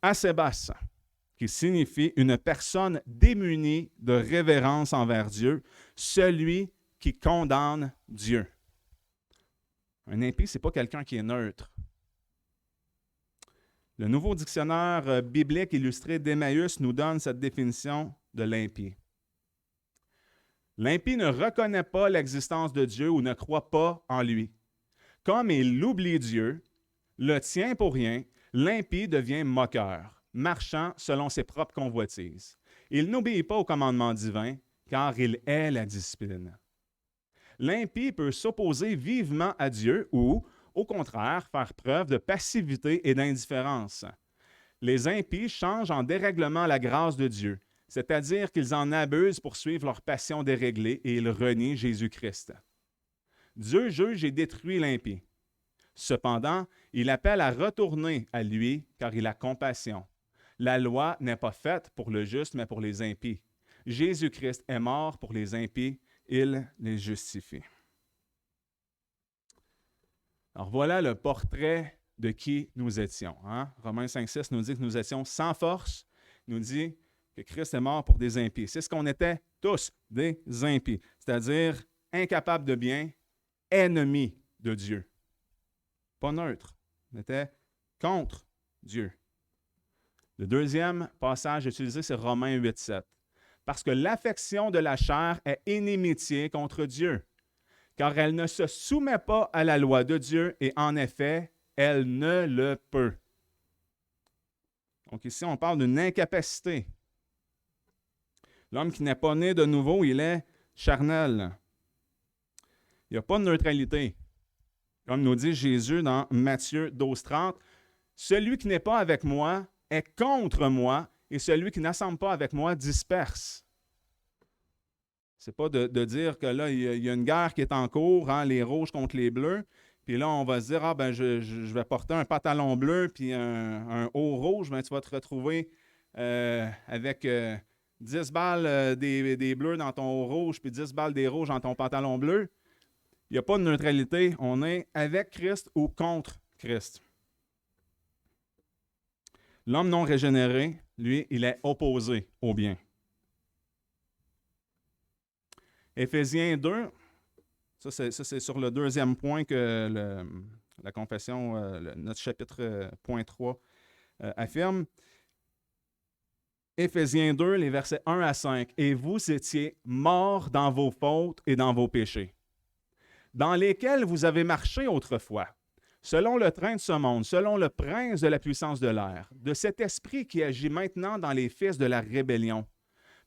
asebas, qui signifie une personne démunie de révérence envers Dieu, celui qui condamne Dieu. Un impie, ce n'est pas quelqu'un qui est neutre. Le nouveau dictionnaire biblique illustré d'Emmaüs nous donne cette définition de l'impie. L'impie ne reconnaît pas l'existence de Dieu ou ne croit pas en lui. Comme il oublie Dieu, le tient pour rien, l'impie devient moqueur, marchant selon ses propres convoitises. Il n'obéit pas au commandement divin, car il hait la discipline. L'impie peut s'opposer vivement à Dieu ou, au contraire, faire preuve de passivité et d'indifférence. Les impies changent en dérèglement la grâce de Dieu, c'est-à-dire qu'ils en abusent pour suivre leur passion déréglée et ils renient Jésus-Christ. Dieu juge et détruit l'impie. Cependant, il appelle à retourner à lui car il a compassion. La loi n'est pas faite pour le juste, mais pour les impies. Jésus-Christ est mort pour les impies, il les justifie. Alors voilà le portrait de qui nous étions. Hein? Romains 5,6 nous dit que nous étions sans force, nous dit que Christ est mort pour des impies. C'est ce qu'on était tous, des impies, c'est-à-dire incapables de bien, ennemis de Dieu. Pas neutre, on était contre Dieu. Le deuxième passage utilisé, c'est Romains 8,7. Parce que l'affection de la chair est inimitié contre Dieu, car elle ne se soumet pas à la loi de Dieu et en effet, elle ne le peut. Donc ici, on parle d'une incapacité. L'homme qui n'est pas né de nouveau, il est charnel. Il n'y a pas de neutralité. Comme nous dit Jésus dans Matthieu 12,30, « Celui qui n'est pas avec moi est contre moi, et celui qui n'assemble pas avec moi disperse. » Ce n'est pas de dire que là, il y a une guerre qui est en cours, hein, les rouges contre les bleus, puis là, on va se dire, ah ben je vais porter un pantalon bleu puis un haut rouge, ben, tu vas te retrouver avec 10 balles des bleus dans ton haut rouge, puis 10 balles des rouges dans ton pantalon bleu. Il n'y a pas de neutralité. On est avec Christ ou contre Christ. L'homme non régénéré, lui, il est opposé au bien. Éphésiens 2, ça c'est sur le deuxième point que la confession, notre chapitre point 3 affirme. Éphésiens 2, les versets 1 à 5. « Et vous étiez morts dans vos fautes et dans vos péchés, dans lesquels vous avez marché autrefois, selon le train de ce monde, selon le prince de la puissance de l'air, de cet esprit qui agit maintenant dans les fils de la rébellion,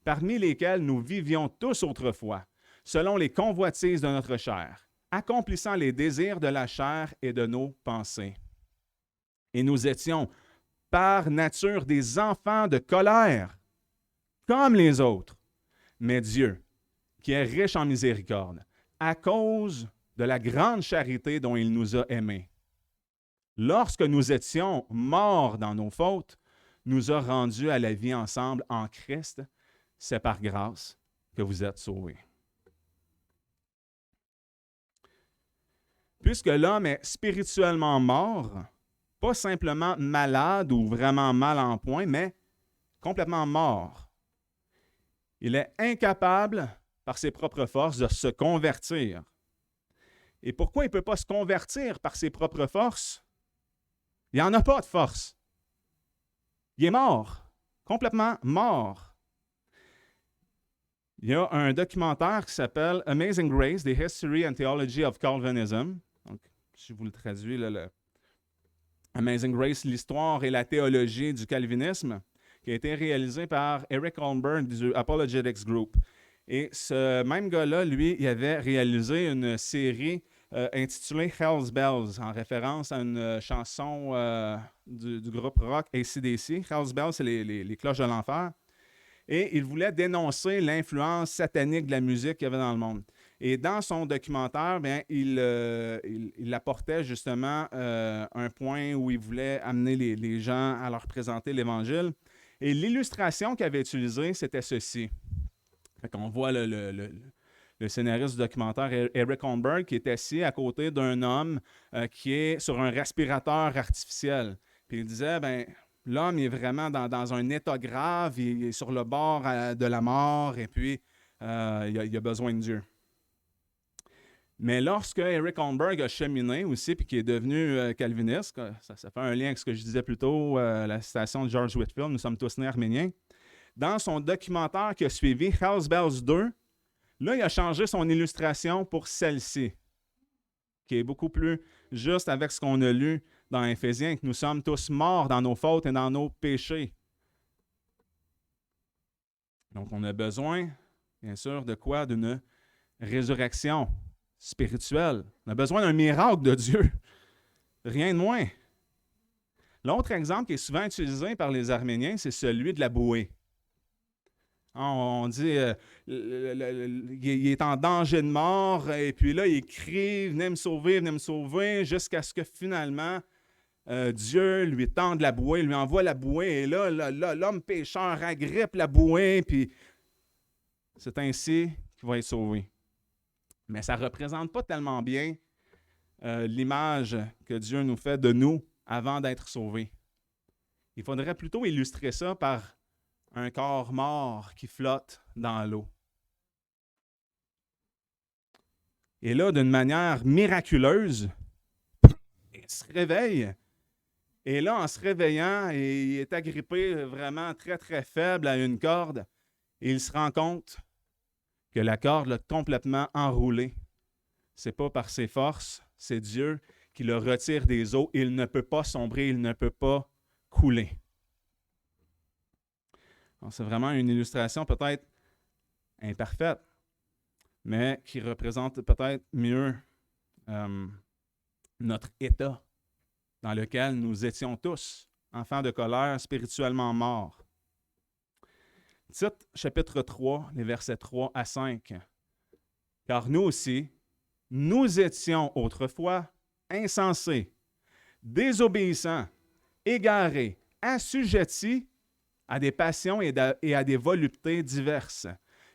parmi lesquels nous vivions tous autrefois, selon les convoitises de notre chair, accomplissant les désirs de la chair et de nos pensées. Et nous étions par nature des enfants de colère, comme les autres. Mais Dieu, qui est riche en miséricorde, à cause de la grande charité dont il nous a aimés, lorsque nous étions morts dans nos fautes, nous a rendus à la vie ensemble en Christ. C'est par grâce que vous êtes sauvés. » Puisque l'homme est spirituellement mort, pas simplement malade ou vraiment mal en point, mais complètement mort. Il est incapable, par ses propres forces, de se convertir. Et pourquoi il ne peut pas se convertir par ses propres forces? Il n'y en a pas de force. Il est mort, complètement mort. Il y a un documentaire qui s'appelle Amazing Grace, The History and Theology of Calvinism. Donc, si je vous le traduis, là, Amazing Grace, l'histoire et la théologie du calvinisme, qui a été réalisé par Eric Holmberg du Apologetics Group. Et ce même gars-là, lui, il avait réalisé une série intitulée Hell's Bells, en référence à une chanson du groupe rock AC/DC. Hell's Bells, c'est les cloches de l'enfer. Et il voulait dénoncer l'influence satanique de la musique qu'il y avait dans le monde. Et dans son documentaire, bien, il apportait justement un point où il voulait amener les gens à leur présenter l'Évangile. Et l'illustration qu'il avait utilisée, c'était ceci. Fait qu'on voit le scénariste du documentaire, Eric Holmberg, qui est assis à côté d'un homme qui est sur un respirateur artificiel. Puis il disait, bien, l'homme est vraiment dans un état grave, il est sur le bord de la mort, et puis il a besoin de Dieu. Mais lorsque Eric Holmberg a cheminé aussi, puis qui est devenu calviniste, ça fait un lien avec ce que je disais plus tôt, la citation de George Whitefield, « Nous sommes tous nés arméniens », dans son documentaire qui a suivi, Hell's Bells 2, là, il a changé son illustration pour celle-ci, qui est beaucoup plus juste avec ce qu'on a lu dans Éphésiens, que nous sommes tous morts dans nos fautes et dans nos péchés. Donc, on a besoin, bien sûr, de quoi? D'une résurrection spirituelle. On a besoin d'un miracle de Dieu. Rien de moins. L'autre exemple qui est souvent utilisé par les Arméniens, c'est celui de la bouée. On dit il est en danger de mort, et puis là, il crie, venez me sauver, jusqu'à ce que finalement, Dieu lui tende la bouée, lui envoie la bouée, et là, l'homme pécheur agrippe la bouée, puis c'est ainsi qu'il va être sauvé. Mais ça ne représente pas tellement bien l'image que Dieu nous fait de nous avant d'être sauvés. Il faudrait plutôt illustrer ça par un corps mort qui flotte dans l'eau. Et là, d'une manière miraculeuse, il se réveille. Et là, en se réveillant, il est agrippé vraiment très, très faible à une corde. Et il se rend compte que la corde l'a complètement enroulé. Ce n'est pas par ses forces, c'est Dieu qui le retire des eaux. Il ne peut pas sombrer, il ne peut pas couler. Alors, c'est vraiment une illustration peut-être imparfaite, mais qui représente peut-être mieux notre état dans lequel nous étions tous, enfants de colère, spirituellement morts. Tite, chapitre 3, les versets 3 à 5. « Car nous aussi, nous étions autrefois insensés, désobéissants, égarés, assujettis à des passions et à des voluptés diverses,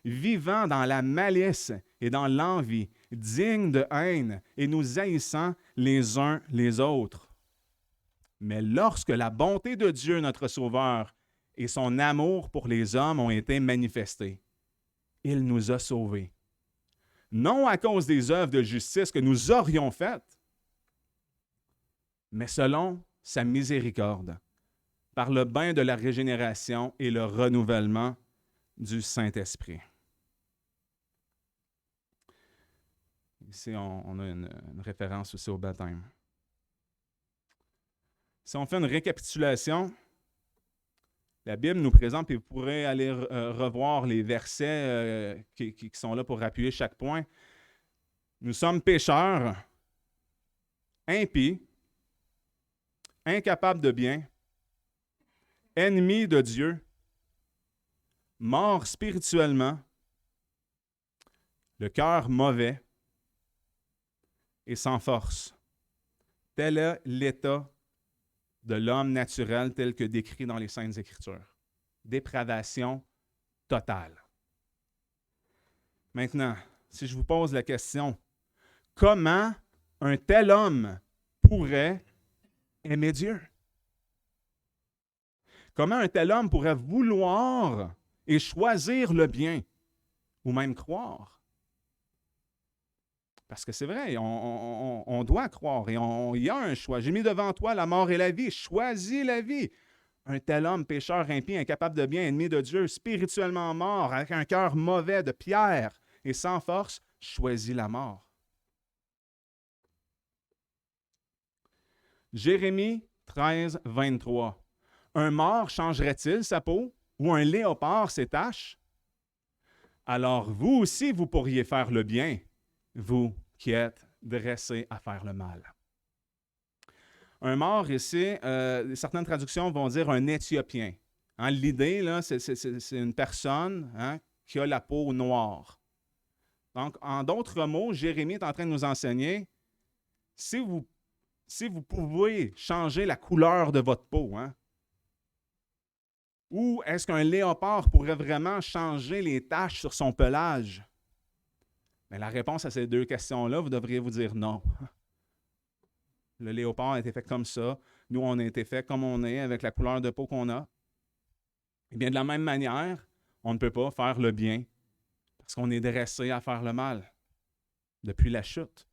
vivant dans la malice et dans l'envie, dignes de haine et nous haïssant les uns les autres. Mais lorsque la bonté de Dieu, notre Sauveur, et son amour pour les hommes ont été manifestés, il nous a sauvés. Non à cause des œuvres de justice que nous aurions faites, mais selon sa miséricorde, par le bain de la régénération et le renouvellement du Saint-Esprit. Ici, on a une référence aussi au baptême. Si on fait une récapitulation, la Bible nous présente, et vous pourrez aller revoir les versets qui sont là pour appuyer chaque point. Nous sommes pécheurs, impies, incapables de bien, ennemis de Dieu, morts spirituellement, le cœur mauvais et sans force. Tel est l'état de l'homme naturel tel que décrit dans les Saintes Écritures. Dépravation totale. Maintenant, si je vous pose la question, comment un tel homme pourrait aimer Dieu? Comment un tel homme pourrait vouloir et choisir le bien, ou même croire? Parce que c'est vrai, on doit croire et il y a un choix. J'ai mis devant toi la mort et la vie. Choisis la vie. Un tel homme, pécheur, impie, incapable de bien, ennemi de Dieu, spirituellement mort, avec un cœur mauvais de pierre et sans force, choisit la mort. Jérémie 13, 23. Un mort changerait-il sa peau ou un léopard ses taches? Alors vous aussi, vous pourriez faire le bien, vous qui êtes dressés à faire le mal. Un mort ici, certaines traductions vont dire un Éthiopien. Hein, l'idée, là, c'est une personne qui a la peau noire. Donc, en d'autres mots, Jérémie est en train de nous enseigner, si vous pouvez changer la couleur de votre peau, ou est-ce qu'un léopard pourrait vraiment changer les taches sur son pelage? Mais la réponse à ces deux questions-là, vous devriez vous dire non. Le léopard a été fait comme ça. Nous, on a été fait comme on est, avec la couleur de peau qu'on a. Eh bien, de la même manière, on ne peut pas faire le bien parce qu'on est dressé à faire le mal depuis la chute.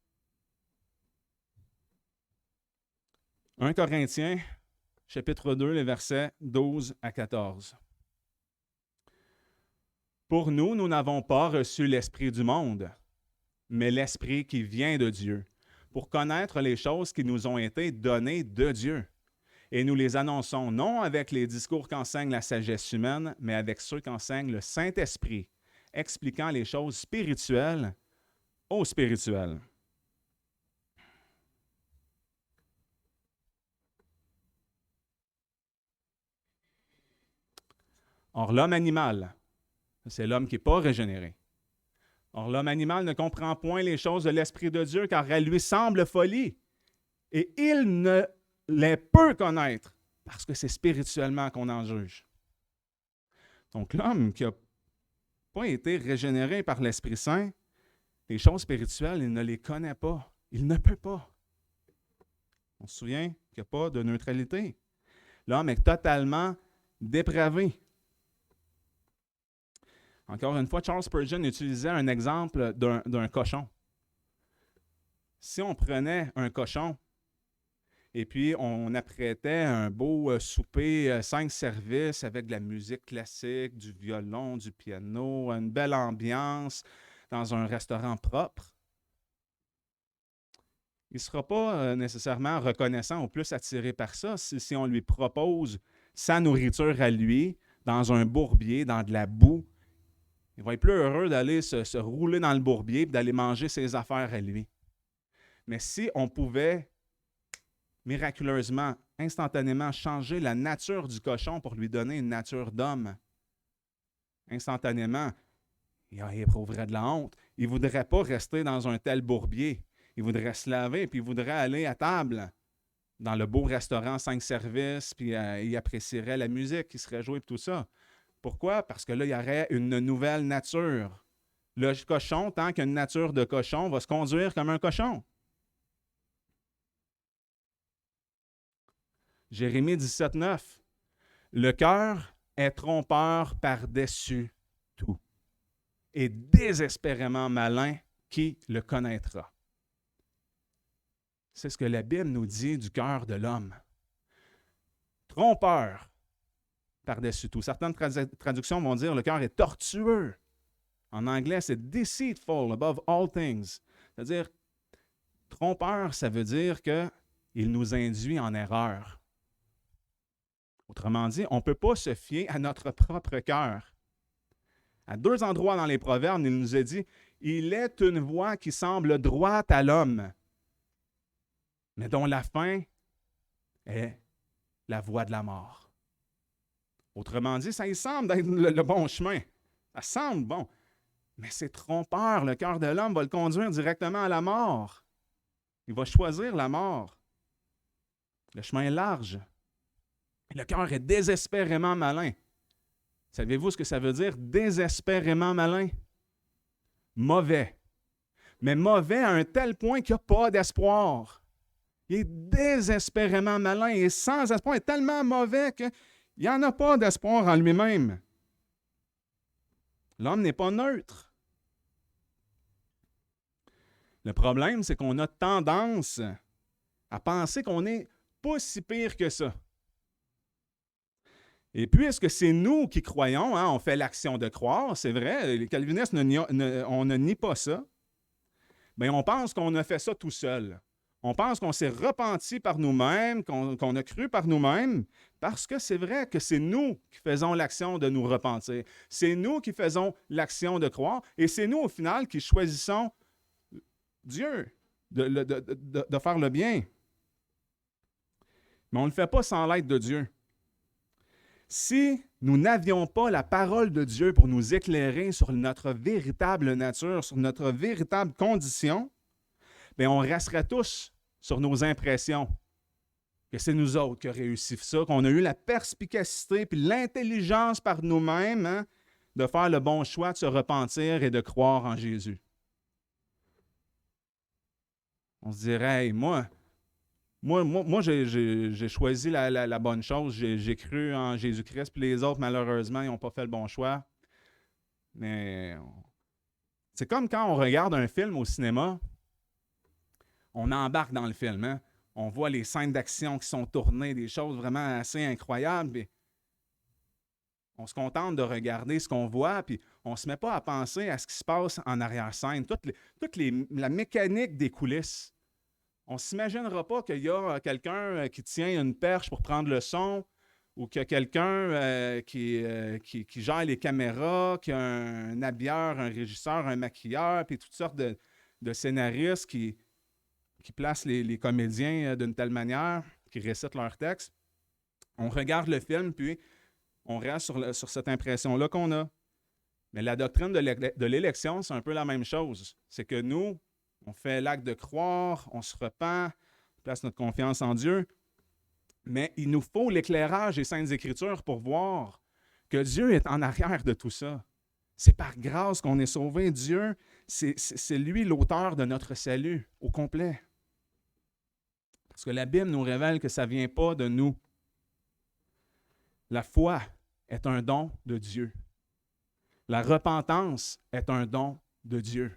1 Corinthiens, chapitre 2, les versets 12 à 14. Pour nous, nous n'avons pas reçu l'esprit du monde, mais l'esprit qui vient de Dieu, pour connaître les choses qui nous ont été données de Dieu. Et nous les annonçons non avec les discours qu'enseigne la sagesse humaine, mais avec ceux qu'enseigne le Saint-Esprit, expliquant les choses spirituelles aux spirituels. Or, l'homme animal, c'est l'homme qui n'est pas régénéré. Or, l'homme animal ne comprend point les choses de l'Esprit de Dieu, car elles lui semblent folie. Et il ne les peut connaître, parce que c'est spirituellement qu'on en juge. Donc, l'homme qui n'a pas été régénéré par l'Esprit Saint, les choses spirituelles, il ne les connaît pas. Il ne peut pas. On se souvient qu'il n'y a pas de neutralité. L'homme est totalement dépravé. Encore une fois, Charles Spurgeon utilisait un exemple d'un cochon. Si on prenait un cochon et puis on apprêtait un beau souper, 5 services avec de la musique classique, du violon, du piano, une belle ambiance dans un restaurant propre, il ne sera pas nécessairement reconnaissant ou plus attiré par ça si on lui propose sa nourriture à lui dans un bourbier, dans de la boue. Il va être plus heureux d'aller se rouler dans le bourbier et d'aller manger ses affaires à lui. Mais si on pouvait miraculeusement, instantanément changer la nature du cochon pour lui donner une nature d'homme, instantanément, il éprouverait de la honte. Il ne voudrait pas rester dans un tel bourbier. Il voudrait se laver, puis il voudrait aller à table dans le beau restaurant 5 services, puis il apprécierait la musique qui serait jouée et tout ça. Pourquoi? Parce que là, il y aurait une nouvelle nature. Le cochon, tant qu'il y a une nature de cochon, va se conduire comme un cochon. Jérémie 17, 9. Le cœur est trompeur par-dessus tout et désespérément malin, qui le connaîtra? C'est ce que la Bible nous dit du cœur de l'homme. Trompeur par-dessus tout. Certaines traductions vont dire le cœur est tortueux. En anglais, c'est deceitful above all things. C'est-à-dire, trompeur, ça veut dire qu'il nous induit en erreur. Autrement dit, on ne peut pas se fier à notre propre cœur. À 2 endroits dans les Proverbes, il nous est dit « Il est une voie qui semble droite à l'homme, mais dont la fin est la voie de la mort. » Autrement dit, ça y semble d'être le bon chemin. Ça semble bon. Mais c'est trompeur. Le cœur de l'homme va le conduire directement à la mort. Il va choisir la mort. Le chemin est large. Le cœur est désespérément malin. Savez-vous ce que ça veut dire, désespérément malin? Mauvais. Mais mauvais à un tel point qu'il n'y a pas d'espoir. Il est désespérément malin et sans espoir. Il est tellement mauvais qu'il n'y en a pas d'espoir en lui-même. L'homme n'est pas neutre. Le problème, c'est qu'on a tendance à penser qu'on n'est pas si pire que ça. Et puisque c'est nous qui croyons, on fait l'action de croire, c'est vrai, les calvinistes, on ne nie pas ça, mais on pense qu'on a fait ça tout seul. On pense qu'on s'est repenti par nous-mêmes, qu'on a cru par nous-mêmes, parce que c'est vrai que c'est nous qui faisons l'action de nous repentir. C'est nous qui faisons l'action de croire, et c'est nous, au final, qui choisissons Dieu, de faire le bien. Mais on ne le fait pas sans l'aide de Dieu. Si nous n'avions pas la parole de Dieu pour nous éclairer sur notre véritable nature, sur notre véritable condition, bien, on resterait tous sur nos impressions, que c'est nous autres qui avons réussi ça, qu'on a eu la perspicacité et l'intelligence par nous-mêmes de faire le bon choix, de se repentir et de croire en Jésus. On se dirait, hey, moi j'ai choisi la bonne chose. J'ai cru en Jésus-Christ, puis les autres, malheureusement, ils n'ont pas fait le bon choix. Mais c'est comme quand on regarde un film au cinéma, on embarque dans le film. Hein? On voit les scènes d'action qui sont tournées, des choses vraiment assez incroyables. Puis on se contente de regarder ce qu'on voit, puis on ne se met pas à penser à ce qui se passe en arrière-scène, la mécanique des coulisses. On ne s'imaginera pas qu'il y a quelqu'un qui tient une perche pour prendre le son, ou qu'il y a quelqu'un qui gère les caméras, qui a un habilleur, un régisseur, un maquilleur, puis toutes sortes de scénaristes qui placent les comédiens d'une telle manière, qui récitent leurs textes. On regarde le film, puis on reste sur cette impression-là qu'on a. Mais la doctrine de l'élection, c'est un peu la même chose. C'est que nous, on fait l'acte de croire, on se repent, on place notre confiance en Dieu. Mais il nous faut l'éclairage des Saintes Écritures pour voir que Dieu est en arrière de tout ça. C'est par grâce qu'on est sauvé. Dieu, c'est lui l'auteur de notre salut au complet. Parce que la Bible nous révèle que ça ne vient pas de nous. La foi est un don de Dieu. La repentance est un don de Dieu.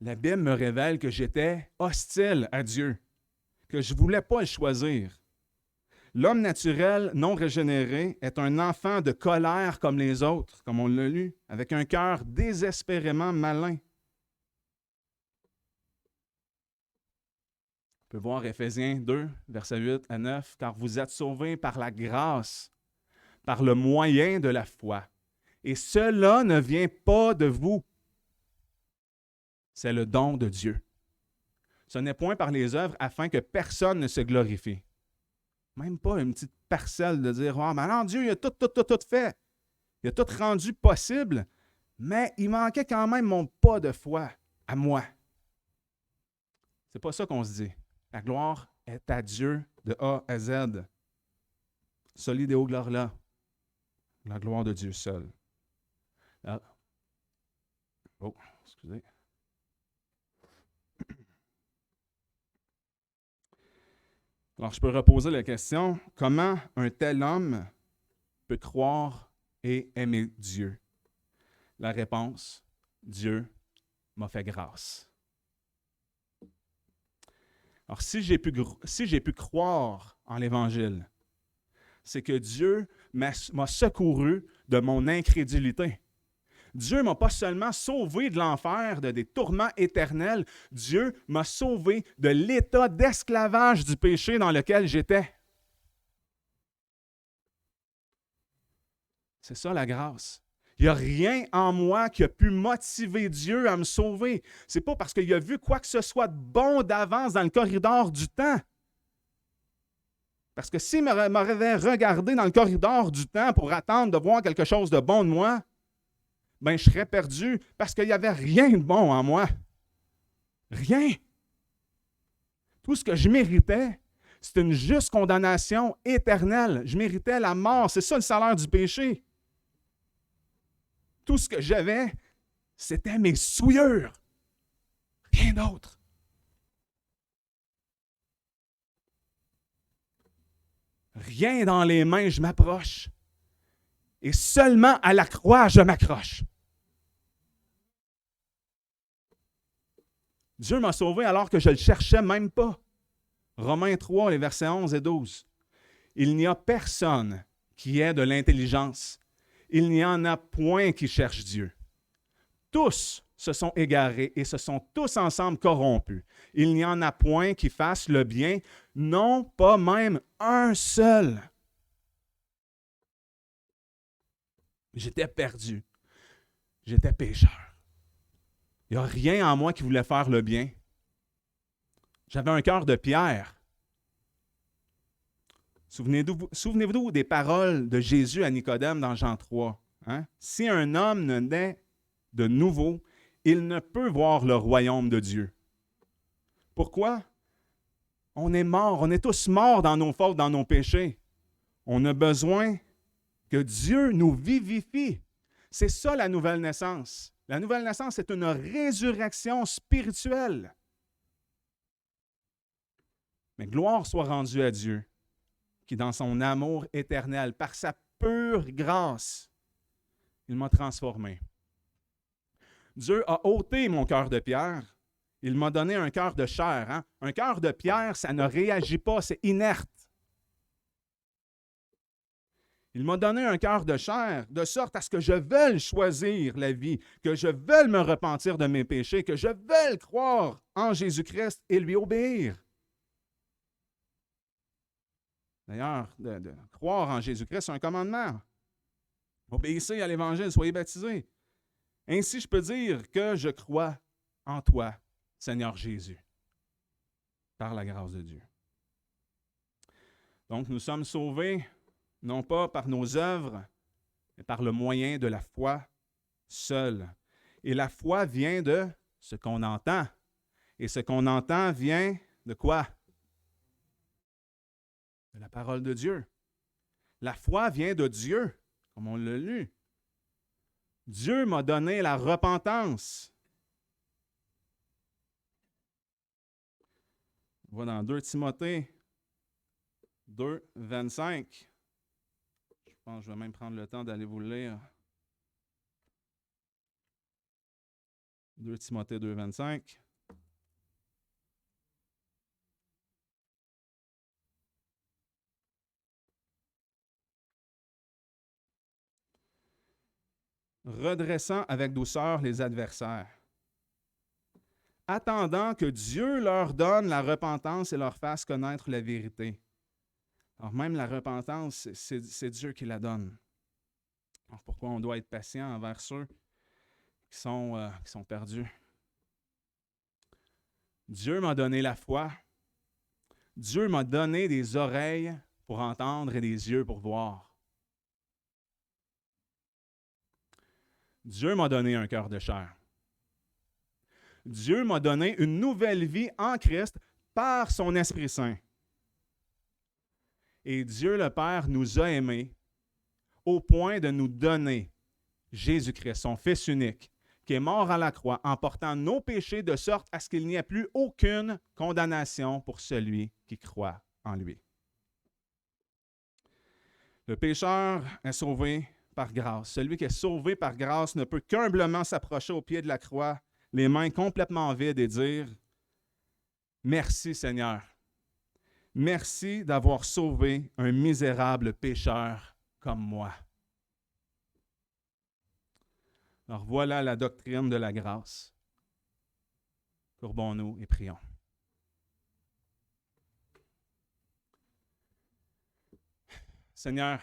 La Bible me révèle que j'étais hostile à Dieu, que je ne voulais pas le choisir. L'homme naturel non régénéré est un enfant de colère comme les autres, comme on l'a lu, avec un cœur désespérément malin. On peut voir Éphésiens 2, versets 8 à 9, « Car vous êtes sauvés par la grâce, par le moyen de la foi. Et cela ne vient pas de vous. C'est le don de Dieu. Ce n'est point par les œuvres afin que personne ne se glorifie. » Même pas une petite parcelle de dire « Ah, mais non, Dieu, il a tout fait. Il a tout rendu possible. Mais il manquait quand même mon pas de foi à moi. » C'est pas ça qu'on se dit. La gloire est à Dieu de A à Z. Soli Deo gloria. La gloire de Dieu seul. Ah. Oh, excusez. Alors, je peux reposer la question, comment un tel homme peut croire et aimer Dieu? La réponse, Dieu m'a fait grâce. Alors, si j'ai pu croire en l'Évangile, c'est que Dieu m'a secouru de mon incrédulité. Dieu ne m'a pas seulement sauvé de l'enfer, des tourments éternels, Dieu m'a sauvé de l'état d'esclavage du péché dans lequel j'étais. C'est ça la grâce. Il n'y a rien en moi qui a pu motiver Dieu à me sauver. Ce n'est pas parce qu'il a vu quoi que ce soit de bon d'avance dans le corridor du temps. Parce que s'il m'aurait regardé dans le corridor du temps pour attendre de voir quelque chose de bon de moi, ben je serais perdu parce qu'il n'y avait rien de bon en moi. Rien. Tout ce que je méritais, c'était une juste condamnation éternelle. Je méritais la mort. C'est ça le salaire du péché. Tout ce que j'avais, c'était mes souillures. Rien d'autre. Rien dans les mains, je m'approche. Et seulement à la croix, je m'accroche. Dieu m'a sauvé alors que je ne le cherchais même pas. Romains 3, les versets 11 et 12. Il n'y a personne qui ait de l'intelligence. Il n'y en a point qui cherche Dieu. Tous se sont égarés et se sont tous ensemble corrompus. Il n'y en a point qui fasse le bien, non pas même un seul. J'étais perdu. J'étais pécheur. Il n'y a rien en moi qui voulait faire le bien. J'avais un cœur de pierre. Souvenez-vous des paroles de Jésus à Nicodème dans Jean 3. Hein? Si un homme ne naît de nouveau, il ne peut voir le royaume de Dieu. Pourquoi? On est mort, on est tous morts dans nos fautes, dans nos péchés. On a besoin que Dieu nous vivifie. C'est ça la nouvelle naissance. La nouvelle naissance, c'est une résurrection spirituelle. Mais gloire soit rendue à Dieu, qui dans son amour éternel, par sa pure grâce, il m'a transformé. Dieu a ôté mon cœur de pierre. Il m'a donné un cœur de chair. Hein? Un cœur de pierre, ça ne réagit pas, c'est inerte. Il m'a donné un cœur de chair, de sorte à ce que je veuille choisir la vie, que je veuille me repentir de mes péchés, que je veuille croire en Jésus-Christ et lui obéir. D'ailleurs, de croire en Jésus-Christ, c'est un commandement. Obéissez à l'Évangile, soyez baptisés. Ainsi, je peux dire que je crois en toi, Seigneur Jésus, par la grâce de Dieu. Donc, nous sommes sauvés, non pas par nos œuvres, mais par le moyen de la foi seule. Et la foi vient de ce qu'on entend. Et ce qu'on entend vient de quoi? De la parole de Dieu. La foi vient de Dieu, comme on l'a lu. Dieu m'a donné la repentance. On va dans 2 Timothée 2, 25. Je pense que je vais même prendre le temps d'aller vous le lire. 2 Timothée 2, 25. Redressant avec douceur les adversaires, attendant que Dieu leur donne la repentance et leur fasse connaître la vérité. Alors même la repentance, c'est Dieu qui la donne. Alors pourquoi on doit être patient envers ceux qui sont perdus? Dieu m'a donné la foi. Dieu m'a donné des oreilles pour entendre et des yeux pour voir. Dieu m'a donné un cœur de chair. Dieu m'a donné une nouvelle vie en Christ par son Esprit Saint. Et Dieu le Père nous a aimés au point de nous donner Jésus-Christ, son Fils unique, qui est mort à la croix en portant nos péchés de sorte à ce qu'il n'y ait plus aucune condamnation pour celui qui croit en lui. Le pécheur est sauvé par grâce. Celui qui est sauvé par grâce ne peut qu'humblement s'approcher au pied de la croix, les mains complètement vides et dire « Merci Seigneur. Merci d'avoir sauvé un misérable pécheur comme moi. » Alors voilà la doctrine de la grâce. Courbons-nous et prions. Seigneur,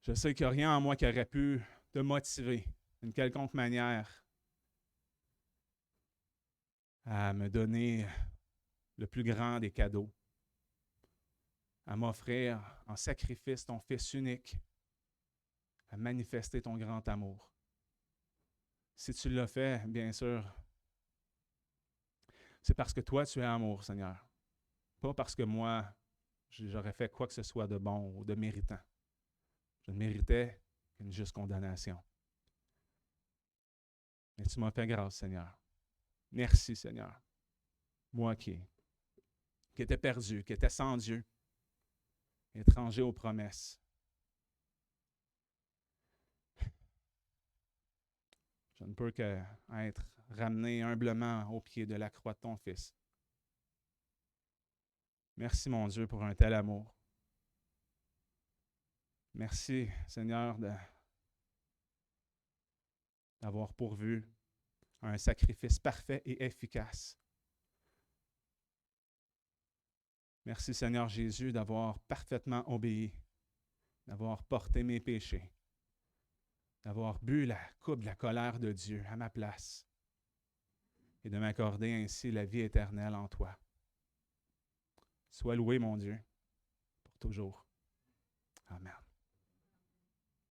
je sais qu'il n'y a rien en moi qui aurait pu te motiver d'une quelconque manière à me donner le plus grand des cadeaux, à m'offrir en sacrifice ton Fils unique, à manifester ton grand amour. Si tu l'as fait, bien sûr, c'est parce que toi, tu es amour, Seigneur. Pas parce que moi, j'aurais fait quoi que ce soit de bon ou de méritant. Je ne méritais qu'une juste condamnation. Mais tu m'as fait grâce, Seigneur. Merci, Seigneur. Moi qui étais perdu, qui étais sans Dieu, étranger aux promesses. Je ne peux qu'être ramené humblement au pied de la croix de ton Fils. Merci, mon Dieu, pour un tel amour. Merci, Seigneur, d'avoir pourvu un sacrifice parfait et efficace. Merci, Seigneur Jésus, d'avoir parfaitement obéi, d'avoir porté mes péchés, d'avoir bu la coupe de la colère de Dieu à ma place et de m'accorder ainsi la vie éternelle en toi. Sois loué, mon Dieu, pour toujours.